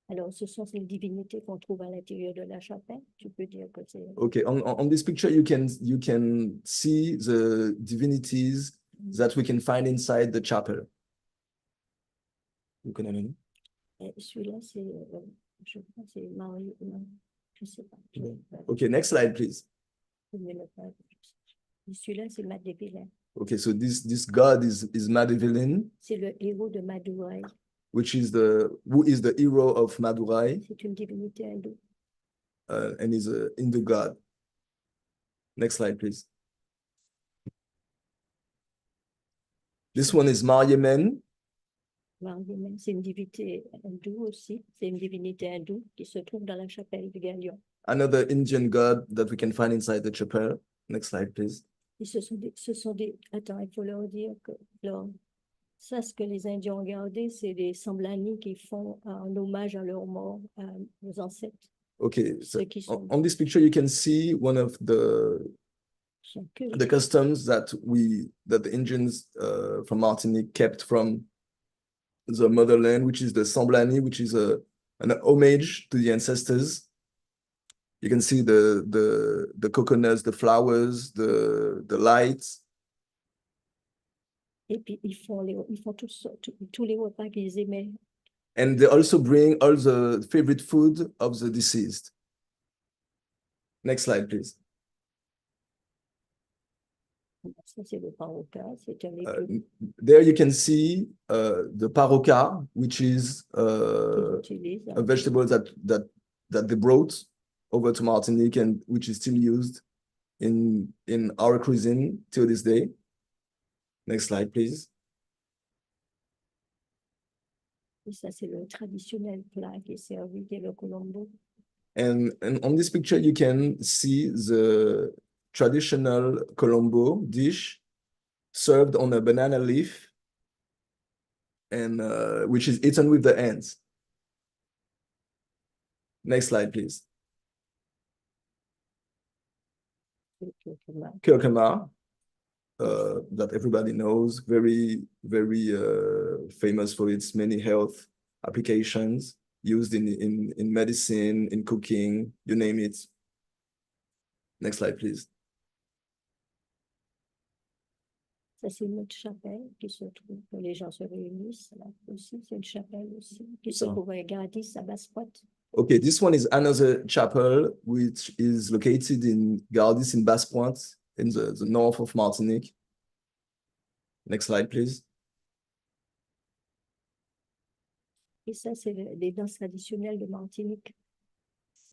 Alors, ce sont ces divinités qu'on trouve à l'intérieur de la chapelle. Tu peux dire que c'est... Okay, on this picture, you can see the divinities that we can find inside the chapel. Vous connaissez? Celui-là, c'est, je crois, c'est Marie, non, je sais pas. Okay, next slide, please. Celui-là, c'est Madévillin. Okay, so this god is Madevilen, C'est le héros de Madurai. who is the hero of Madurai, C'est une divinité hindoue. and is a Hindu god. Next slide, please. This one is Maryamen. Maryamen, c'est une divinité hindoue aussi. C'est une divinité hindoue qui se trouve dans la chapelle du Galion. Another Indian god that we can find inside the chapel. Next slide, please. Et ce sont des... Attends, il faut leur dire que... Ça, ce que les Indiens ont gardé, c'est des semblani qui font un hommage à leur mort, aux ancêtres. Okay, so on this picture, you can see one of the customs that the Indians from Martinique kept from the motherland, which is the semblani, which is an homage to the ancestors. You can see the coconuts, the flowers, the lights. Et puis, ils font tous les repas qu'ils aimaient. And they also bring all the favorite food of the deceased. Next slide, please. Ça, c'est le paroka, c'est un légume There you can see the paroka, which is qu'ils utilisent. a vegetable that they brought over to Martinique and which is still used in our cuisine till this day. Next slide, please. Et ça, c'est le traditionnel plat qui est servi, qui est le colombo. And on this picture, you can see the traditional Colombo dish served on a banana leaf and which is eaten with the hands. Next slide, please. Curcuma, that everybody knows, very, very famous for its many health applications, used in medicine, in cooking, you name it. Next slide, please. Ça, c'est une autre chapelle qui se trouve, où les gens se réunissent. Là aussi, c'est une chapelle aussi qui se trouve à Gardis, à Basse-Pointe. Okay, this one is another chapel which is located in Gardis in Basse-Pointe, in the north of Martinique. Next slide, please. Et ça, c'est les danses traditionnelles de Martinique.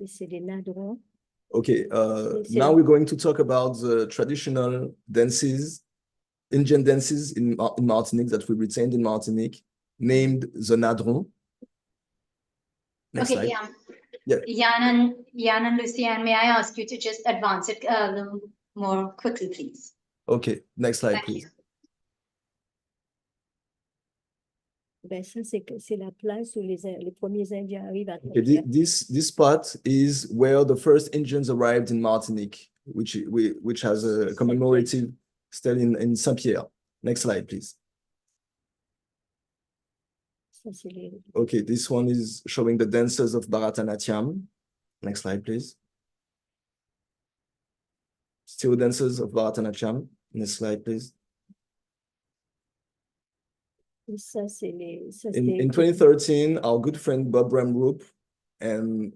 C'est les nadrons. Okay, now we're going to talk about the traditional dances, Indian dances in Martinique that we retained in Martinique, named the nadron. Next Okay, slide. yeah. Jan and Lucian, may I ask you to just advance it a little more quickly, please? Okay, next slide, Thank please. you. Ben, ça, c'est la place où les premiers Indiens arrivent à Okay, Saint-Pierre. this spot is where the first Indians arrived in Martinique, which has a commemorative stele in Saint-Pierre. Next slide, please. Ça, c'est les... Okay, this one is showing the dancers of Bharatanatyam. Next slide, please. Still dancers of Bharatanatyam. Next slide, please. Et ça, c'est les... Ça, In 2013, our good friend Bob Ramroop and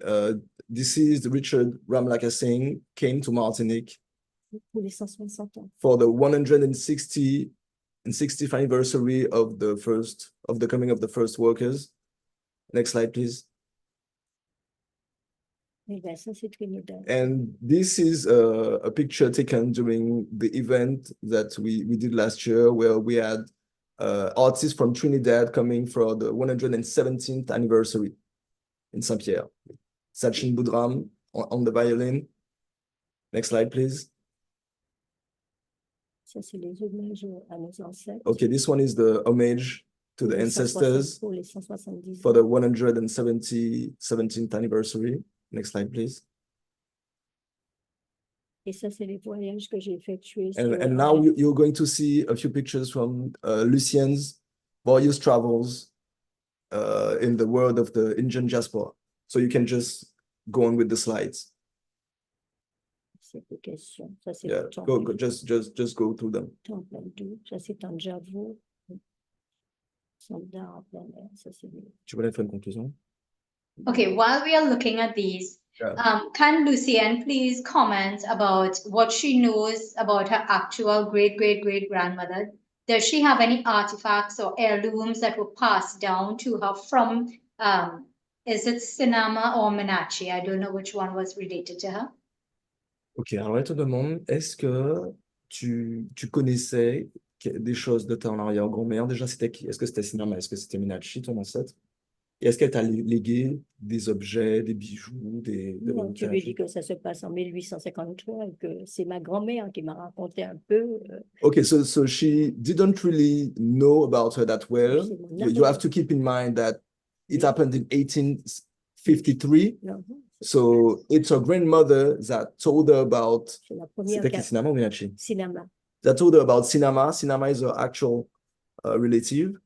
deceased Richard Ramlakasing came to Martinique pour les 160 ans. for the 160th anniversary of the coming of the first workers. Next slide, please. Et ben, ça, c'est Trinidad. And this is a picture taken during the event that we did last year, where we had artists from Trinidad coming for the 117th anniversary in Saint-Pierre. Sachin Boudram on the violin. Next slide, please. Ça, c'est les hommages à nos ancêtres. Okay, this one is the homage to the ancestors Pour les 170 for the 117th anniversary. Next slide, please. Et ça, c'est les voyages que j'ai effectués. And now you're going to see a few pictures from Lucien's various travels in the world of the Indian diaspora. So you can just go on with the slides. C'est des questions. Ça, c'est Yeah, just go through them. Temps perdu. Ça, c'est en Javo. Soldat en plein air. Ça, c'est Tu voulais faire une conclusion? Okay, while we are looking at these, can Lucienne please comment about what she knows about her actual great-great-great-grandmother? Does she have any artifacts or heirlooms that were passed down to her from, is it Sinama or Minachi? I don't know which one was related to her. Ok, alors elle te demande, est-ce que tu connaissais des choses de ton arrière-grand-mère? Déjà, c'était qui? Est-ce que c'était Sinama? Est-ce que c'était Minachi, ton ancêtre? Et est-ce qu'elle t'a légué des objets, des bijoux, des Non, tu lui dis que ça se passe en 1853 et que c'est ma grand-mère qui m'a raconté un peu. Okay, so she didn't really know about her that well. You have to keep in mind that it happened in 1853. So it's her grandmother that told her about c'était qui, Sinama ou Minachi? Sinama. That told her about Sinama. Sinama is her actual relative.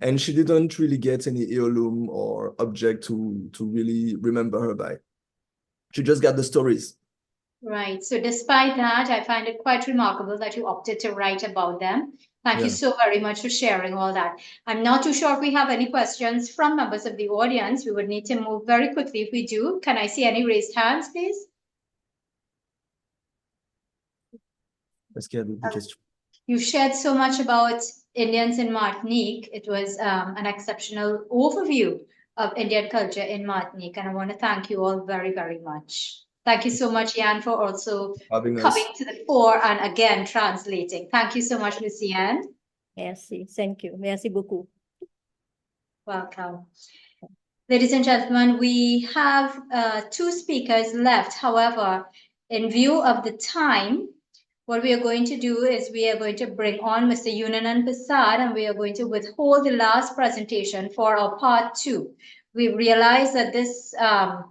And she didn't really get any heirloom or object to really remember her by. She just got the stories. Right. So despite that, I find it quite remarkable that you opted to write about them. Thank you so very much for sharing all that. I'm not too sure if we have any questions from members of the audience. We would need to move very quickly if we do. Can I see any raised hands, please? Est-ce qu'il y a des questions? You shared so much about Indians in Martinique. It was an exceptional overview of Indian culture in Martinique, and I want to thank you all very, very much. Thank you so much, Jan, for also coming to the fore and again translating. Thank you so much, Lucienne. Merci, thank you. Merci beaucoup. Welcome. Ladies and gentlemen, we have 2 speakers left. However, in view of the time, what we are going to do is we are going to bring on Mr. Yunanan Prasad, and we are going to withhold the last presentation for our part 2. We realize that this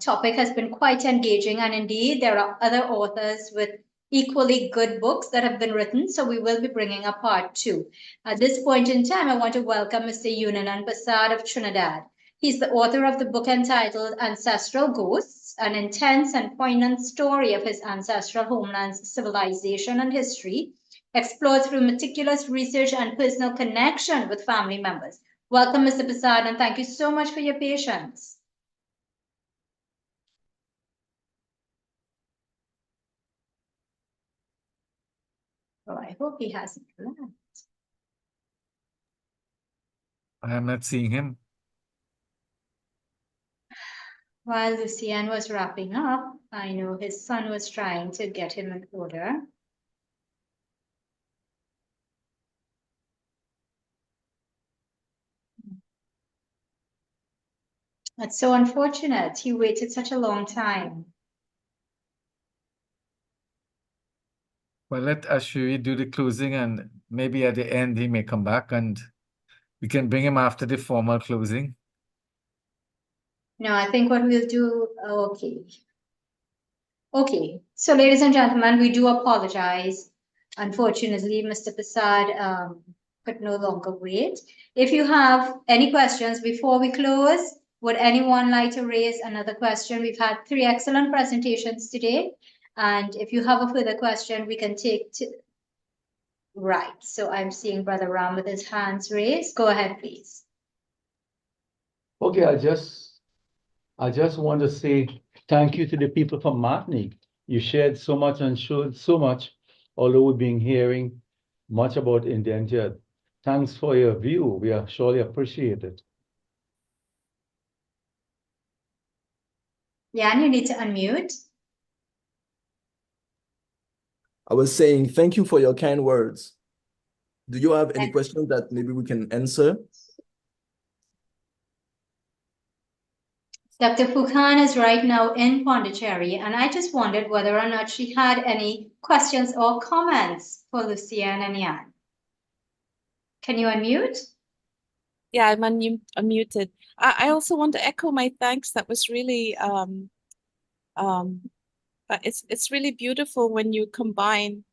topic has been quite engaging, and indeed there are other authors with equally good books that have been written, so we will be bringing a part 2. At this point in time, I want to welcome Mr. Yunanan Prasad of Trinidad. He's the author of the book entitled Ancestral Ghosts, an intense and poignant story of his ancestral homeland's civilization and history, explored through meticulous research and personal connection with family members. Welcome, Mr. Prasad, and thank you so much for your patience. Oh, I hope he hasn't left. I am not seeing him. While Lucienne was wrapping up, I know his son was trying to get him in order. That's so unfortunate. He waited such a long time. Well, let Ashuri do the closing, and maybe at the end he may come back and we can bring him after the formal closing. No, I think what we'll do, okay. Okay, so ladies and gentlemen, we do apologize. Unfortunately, Mr. Prasad could no longer wait. If you have any questions before we close, would anyone like to raise another question? We've had 3 excellent presentations today. And if you have a further question, we can take to... Right, so I'm seeing Brother Ram with his hands raised. Go ahead, please. Okay, I just want to say thank you to the people from Martinique. You shared so much and showed so much, although we've been hearing much about indentured. Thanks for your view. We are surely appreciate it. Jan, you need to unmute. I was saying thank you for your kind words. Do you have any questions that maybe we can answer? Dr. Fukhan is right now in Pondicherry, and I just wondered whether or not she had any questions or comments for Lucienne and Jan. Can you unmute? Yeah, I'm unmuted. I also want to echo my thanks. That was really it's really beautiful when you combine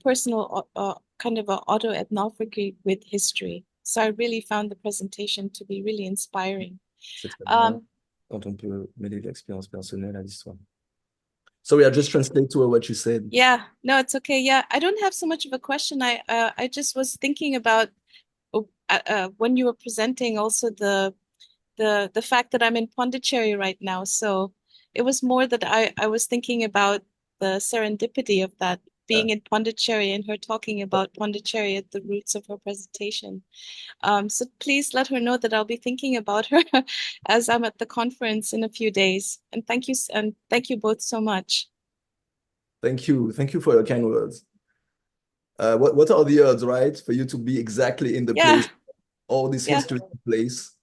personal kind of autoethnography with history. So I really found the presentation to be really inspiring. C'est très bien quand on peut mêler l'expérience personnelle à l'histoire. Sorry, I just translate to her what you said. Yeah, no, it's okay. Yeah, I don't have so much of a question. I just was thinking about when you were presenting also the fact that I'm in Pondicherry right now. So it was more that I was thinking about the serendipity of that, being in Pondicherry and her talking about Pondicherry at the roots of her presentation. So please let her know that I'll be thinking about her as I'm at the conference in a few days. And thank you both so much. Thank you for your kind words. What are the odds, right, for you to be exactly in the place, all this history in place?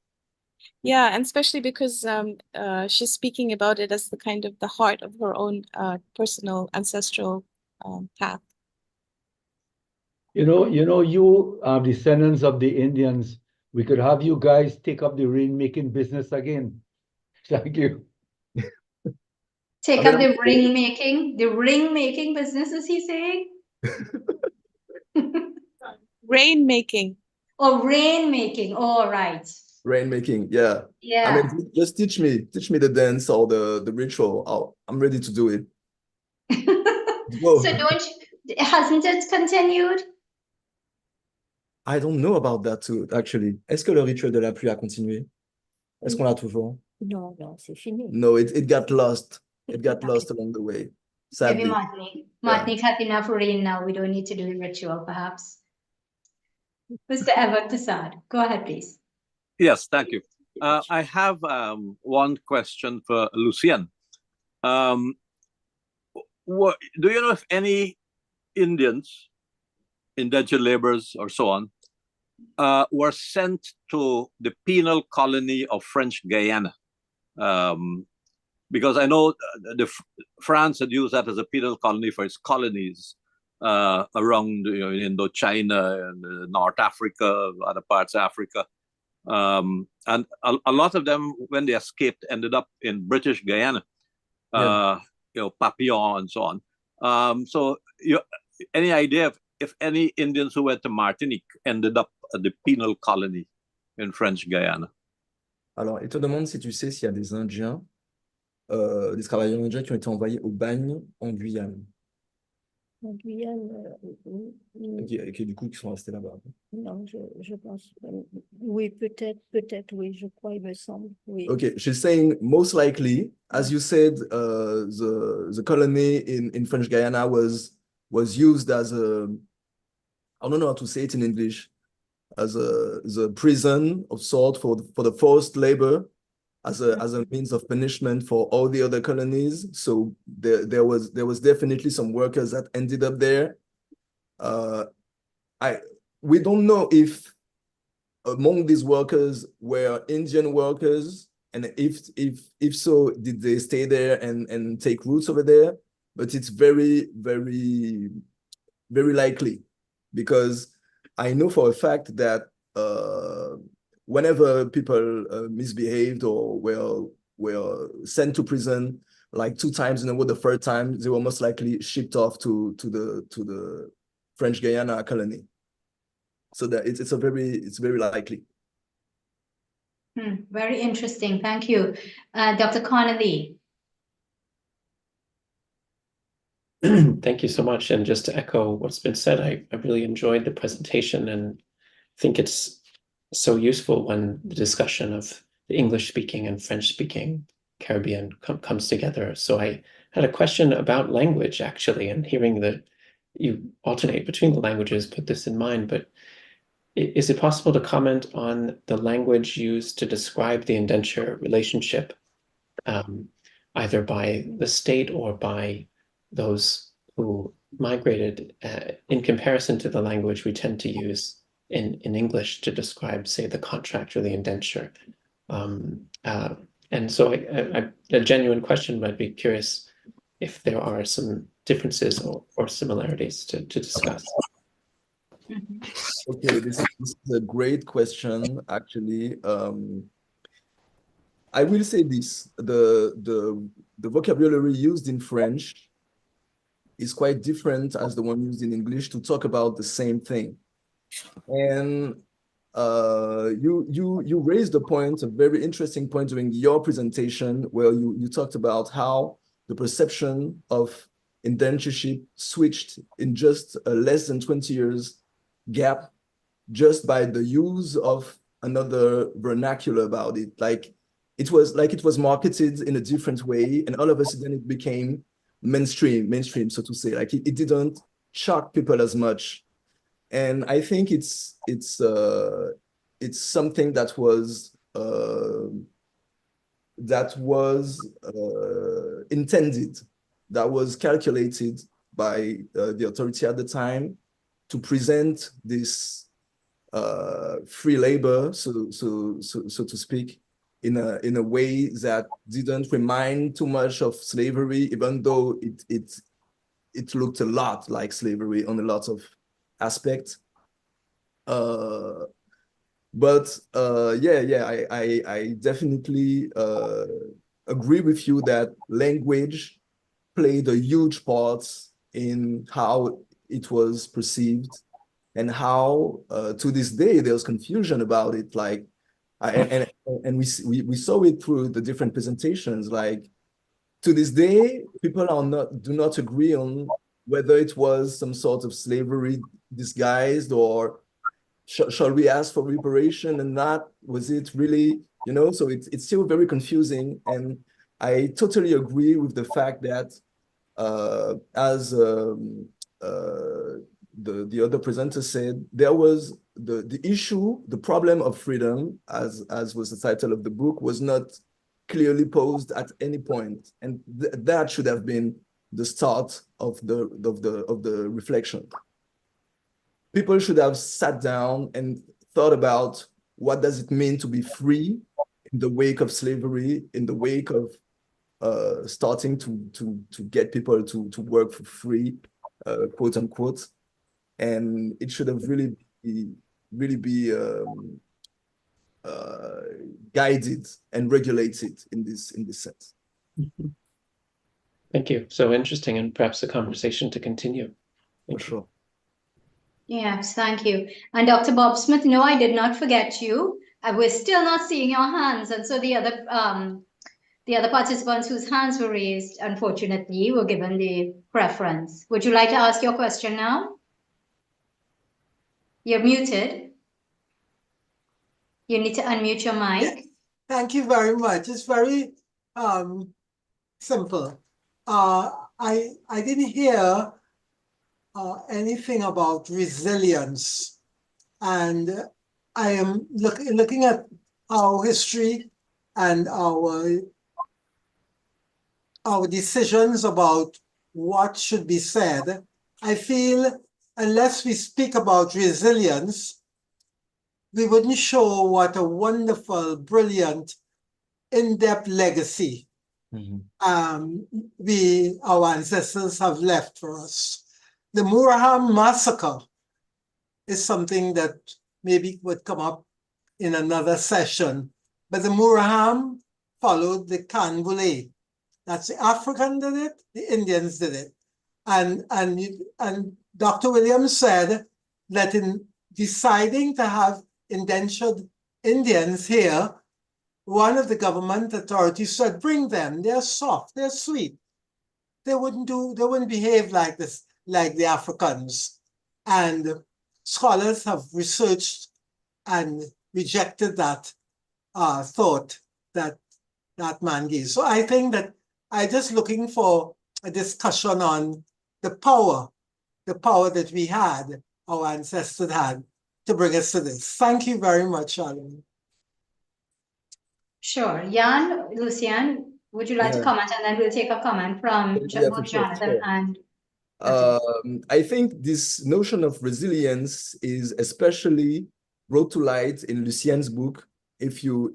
Yeah, and especially because she's speaking about it as the kind of the heart of her own personal ancestral path. You are descendants of the Indians. We could have you guys take up the rainmaking business again. Thank you. Take up the ring making business, is he saying? Rain making. Oh, rain making. Oh, right. Rain making, yeah. Yeah. I mean, just teach me the dance or the ritual. I'm ready to do it. So hasn't it continued? I don't know about that too, actually. Est-ce que le rituel de la pluie a continué? Est-ce qu'on l'a toujours? Non, c'est fini. No, it got lost. It got lost along the way. Sadly. Maybe Martinique has enough rain now. We don't need to do the ritual, perhaps. Mr. Evan Tassad, go ahead, please. Yes, thank you. I have one question for Lucien. Do you know if any Indians, indentured laborers or so on, were sent to the penal colony of French Guyana? Because I know France had used that as a penal colony for its colonies around Indochina and North Africa, other parts of Africa. And a lot of them, when they escaped, ended up in British Guyana, Papillon and so on. So any idea if any Indians who went to Martinique ended up at the penal colony in French Guyana? Alors, il te demande si tu sais s'il y a des Indiens, des travailleurs indiens qui ont été envoyés au bagne en Guyane. En Guyane, qui du coup qui sont restés là-bas. Non, je pense. Oui, peut-être, oui, je crois, il me semble. Oui. Okay, she's saying most likely, as you said, the colony in French Guyana was used as a, I don't know how to say it in English, as a prison of sort for the forced labor, as a means of punishment for all the other colonies. So there was definitely some workers that ended up there. We don't know if among these workers were Indian workers, and if so, did they stay there and take roots over there? But it's very, very, very likely, because I know for a fact that whenever people misbehaved or were sent to prison like 2 times in a row, the third time they were most likely shipped off to the French Guyana colony. So that it's very likely. Very interesting. Thank you, Dr. Connolly. Thank you so much. And just to echo what's been said, I really enjoyed the presentation and think it's so useful when the discussion of the English-speaking and French-speaking Caribbean comes together. So I had a question about language, actually, and hearing that you alternate between the languages put this in mind. But is it possible to comment on the language used to describe the indenture relationship, either by the state or by those who migrated, in comparison to the language we tend to use in English to describe, say, the contract or the indenture? And so a genuine question, but I'd be curious if there are some differences or similarities to discuss. Okay, this is a great question, actually. I will say this, the vocabulary used in French is quite different as the one used in English to talk about the same thing. And you raised a point, a very interesting point during your presentation, where you talked about how the perception of indentureship switched in just a less than 20 years gap, just by the use of another vernacular about it. Like it was marketed in a different way, and all of a sudden it became mainstream, so to say. Like it didn't shock people as much. And I think it's something that was intended, that was calculated by the authority at the time to present this free labor, so to speak, in a way that didn't remind too much of slavery, even though it looked a lot like slavery on a lot of aspects. But I definitely agree with you that language played a huge part in how it was perceived, and how to this day there's confusion about it. Like, and we saw it through the different presentations. Like, to this day, people do not agree on whether it was some sort of slavery disguised, or shall we ask for reparation and not? Was it really, so it's still very confusing. And I totally agree with the fact that as the other presenter said, there was the issue, the problem of freedom, as was the title of the book, was not clearly posed at any point, and that should have been the start of the reflection. People should have sat down and thought about what does it mean to be free in the wake of slavery, in the wake of starting to get people to work for free, quote unquote. And it should have really be guided and regulated in this sense. Thank you. So interesting, and perhaps a conversation to continue. For sure. Yes, thank you. And Dr. Bob Smith, no, I did not forget you. We're still not seeing your hands, and so the other participants whose hands were raised, unfortunately, were given the preference. Would you like to ask your question now? You're muted. You need to unmute your mic. Yes. Thank you very much. It's very simple. I didn't hear anything about resilience, and I am looking at our history and our decisions about what should be said. I feel unless we speak about resilience, we wouldn't show what a wonderful, brilliant, in-depth legacy our ancestors have left for us. The Muraham massacre is something that maybe would come up in another session, but the Muraham followed the Canboulay. That's the African did it, the Indians did it. And Dr. Williams said that in deciding to have indentured Indians here, one of the government authorities said, bring them, they're soft, they're sweet. They wouldn't behave like this, like the Africans. And scholars have researched and rejected that thought that man gave. So I think that I'm just looking for a discussion on the power that we had, our ancestors had, to bring us to this. Thank you very much, Alan. Sure. Jan, Lucian, would you like to comment? And then we'll take a comment from both Jonathan and... I think this notion of resilience is especially brought to light in Lucien's book. If you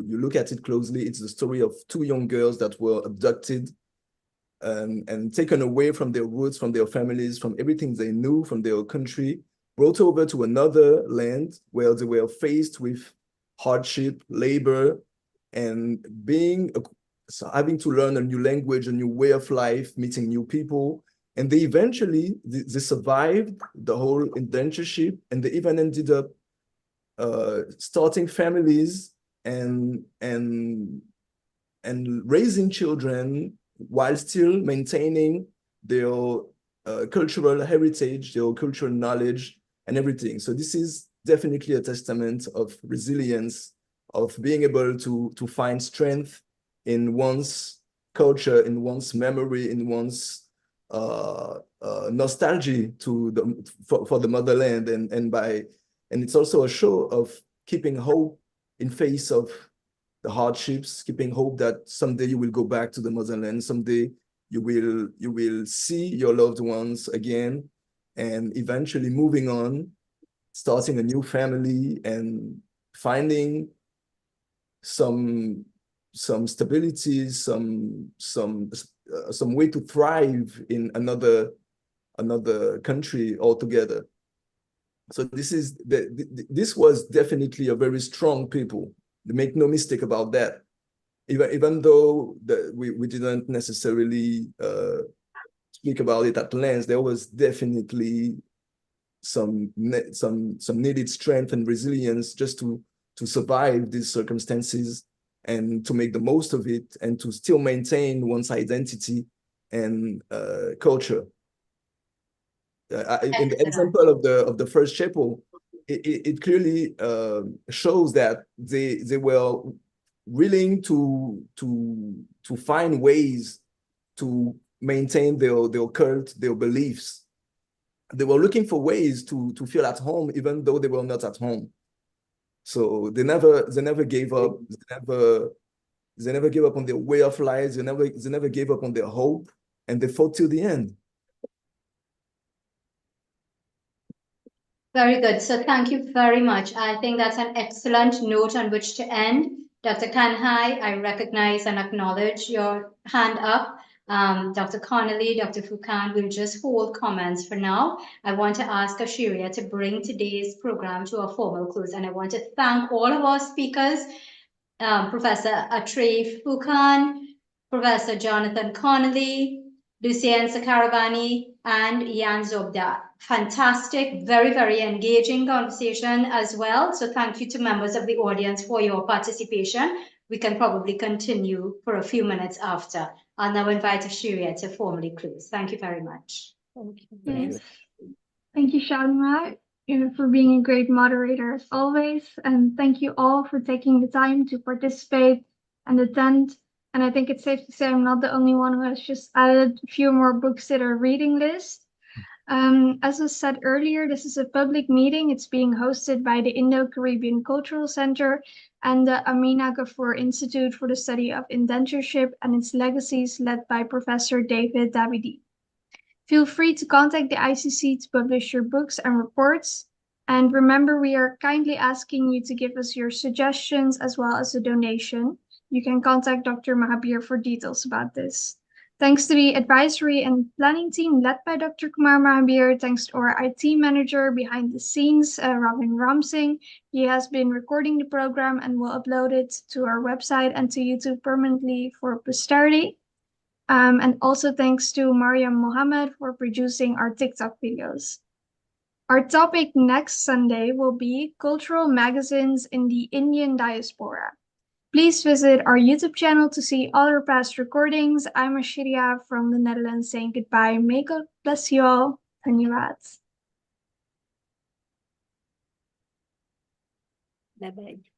look at it closely, it's the story of two young girls that were abducted and taken away from their roots, from their families, from everything they knew, from their country, brought over to another land where they were faced with hardship, labor, and having to learn a new language, a new way of life, meeting new people. And they eventually, they survived the whole indentureship, and they even ended up starting families and raising children while still maintaining their cultural heritage, their cultural knowledge, and everything. So this is definitely a testament of resilience, of being able to find strength in one's culture, in one's memory, in one's nostalgia for the motherland, and it's also a show of keeping hope in face of the hardships, keeping hope that someday you will go back to the motherland, someday you will see your loved ones again, and eventually moving on, starting a new family and finding some stability, some way to thrive in another country altogether. So this was definitely a very strong people. Make no mistake about that. Even though we didn't necessarily speak about it at length, there was definitely some needed strength and resilience just to survive these circumstances and to make the most of it and to still maintain one's identity and culture. In the example of the first chapel, it clearly shows that they were willing to find ways to maintain their cult, their beliefs. They were looking for ways to feel at home, even though they were not at home. So they never gave up. They never gave up on their way of life. They never gave up on their hope, and they fought till the end. Very good. So thank you very much. I think that's an excellent note on which to end. Dr. Kanhai, I recognize and acknowledge your hand up. Dr. Connolly, Dr. Foucan, we'll just hold comments for now. I want to ask Ashiria to bring today's program to a formal close, and I want to thank all of our speakers, Professor Atrey Foucan, Professor Jonathan Connolly, Lucien Sakarabani, and Jan Zobda. Fantastic, very, very engaging conversation as well. So thank you to members of the audience for your participation. We can probably continue for a few minutes after. I'll now invite Ashiria to formally close. Thank you very much. Thank you. Thank you, Shalma, for being a great moderator as always. And thank you all for taking the time to participate and attend. And I think it's safe to say I'm not the only one who has just added a few more books to their reading list. As was said earlier, this is a public meeting. It's being hosted by the Indo-Caribbean Cultural Center and the Amina Ghafoor Institute for the Study of Indentureship and its Legacies, led by Professor David Dabidi. Feel free to contact the ICC to publish your books and reports. And remember, we are kindly asking you to give us your suggestions as well as a donation. You can contact Dr. Mahabir for details about this. Thanks to the advisory and planning team led by Dr. Kumar Mahabir. Thanks to our IT manager behind the scenes, Robin Ramsing. He has been recording the program and will upload it to our website and to YouTube permanently for posterity. And also thanks to Mariam Mohammed for producing our TikTok videos. Our topic next Sunday will be cultural magazines in the Indian diaspora. Please visit our YouTube channel to see all our past recordings. I'm Ashiria from the Netherlands saying goodbye. May God bless you all. Dhanyavad. Bye-bye.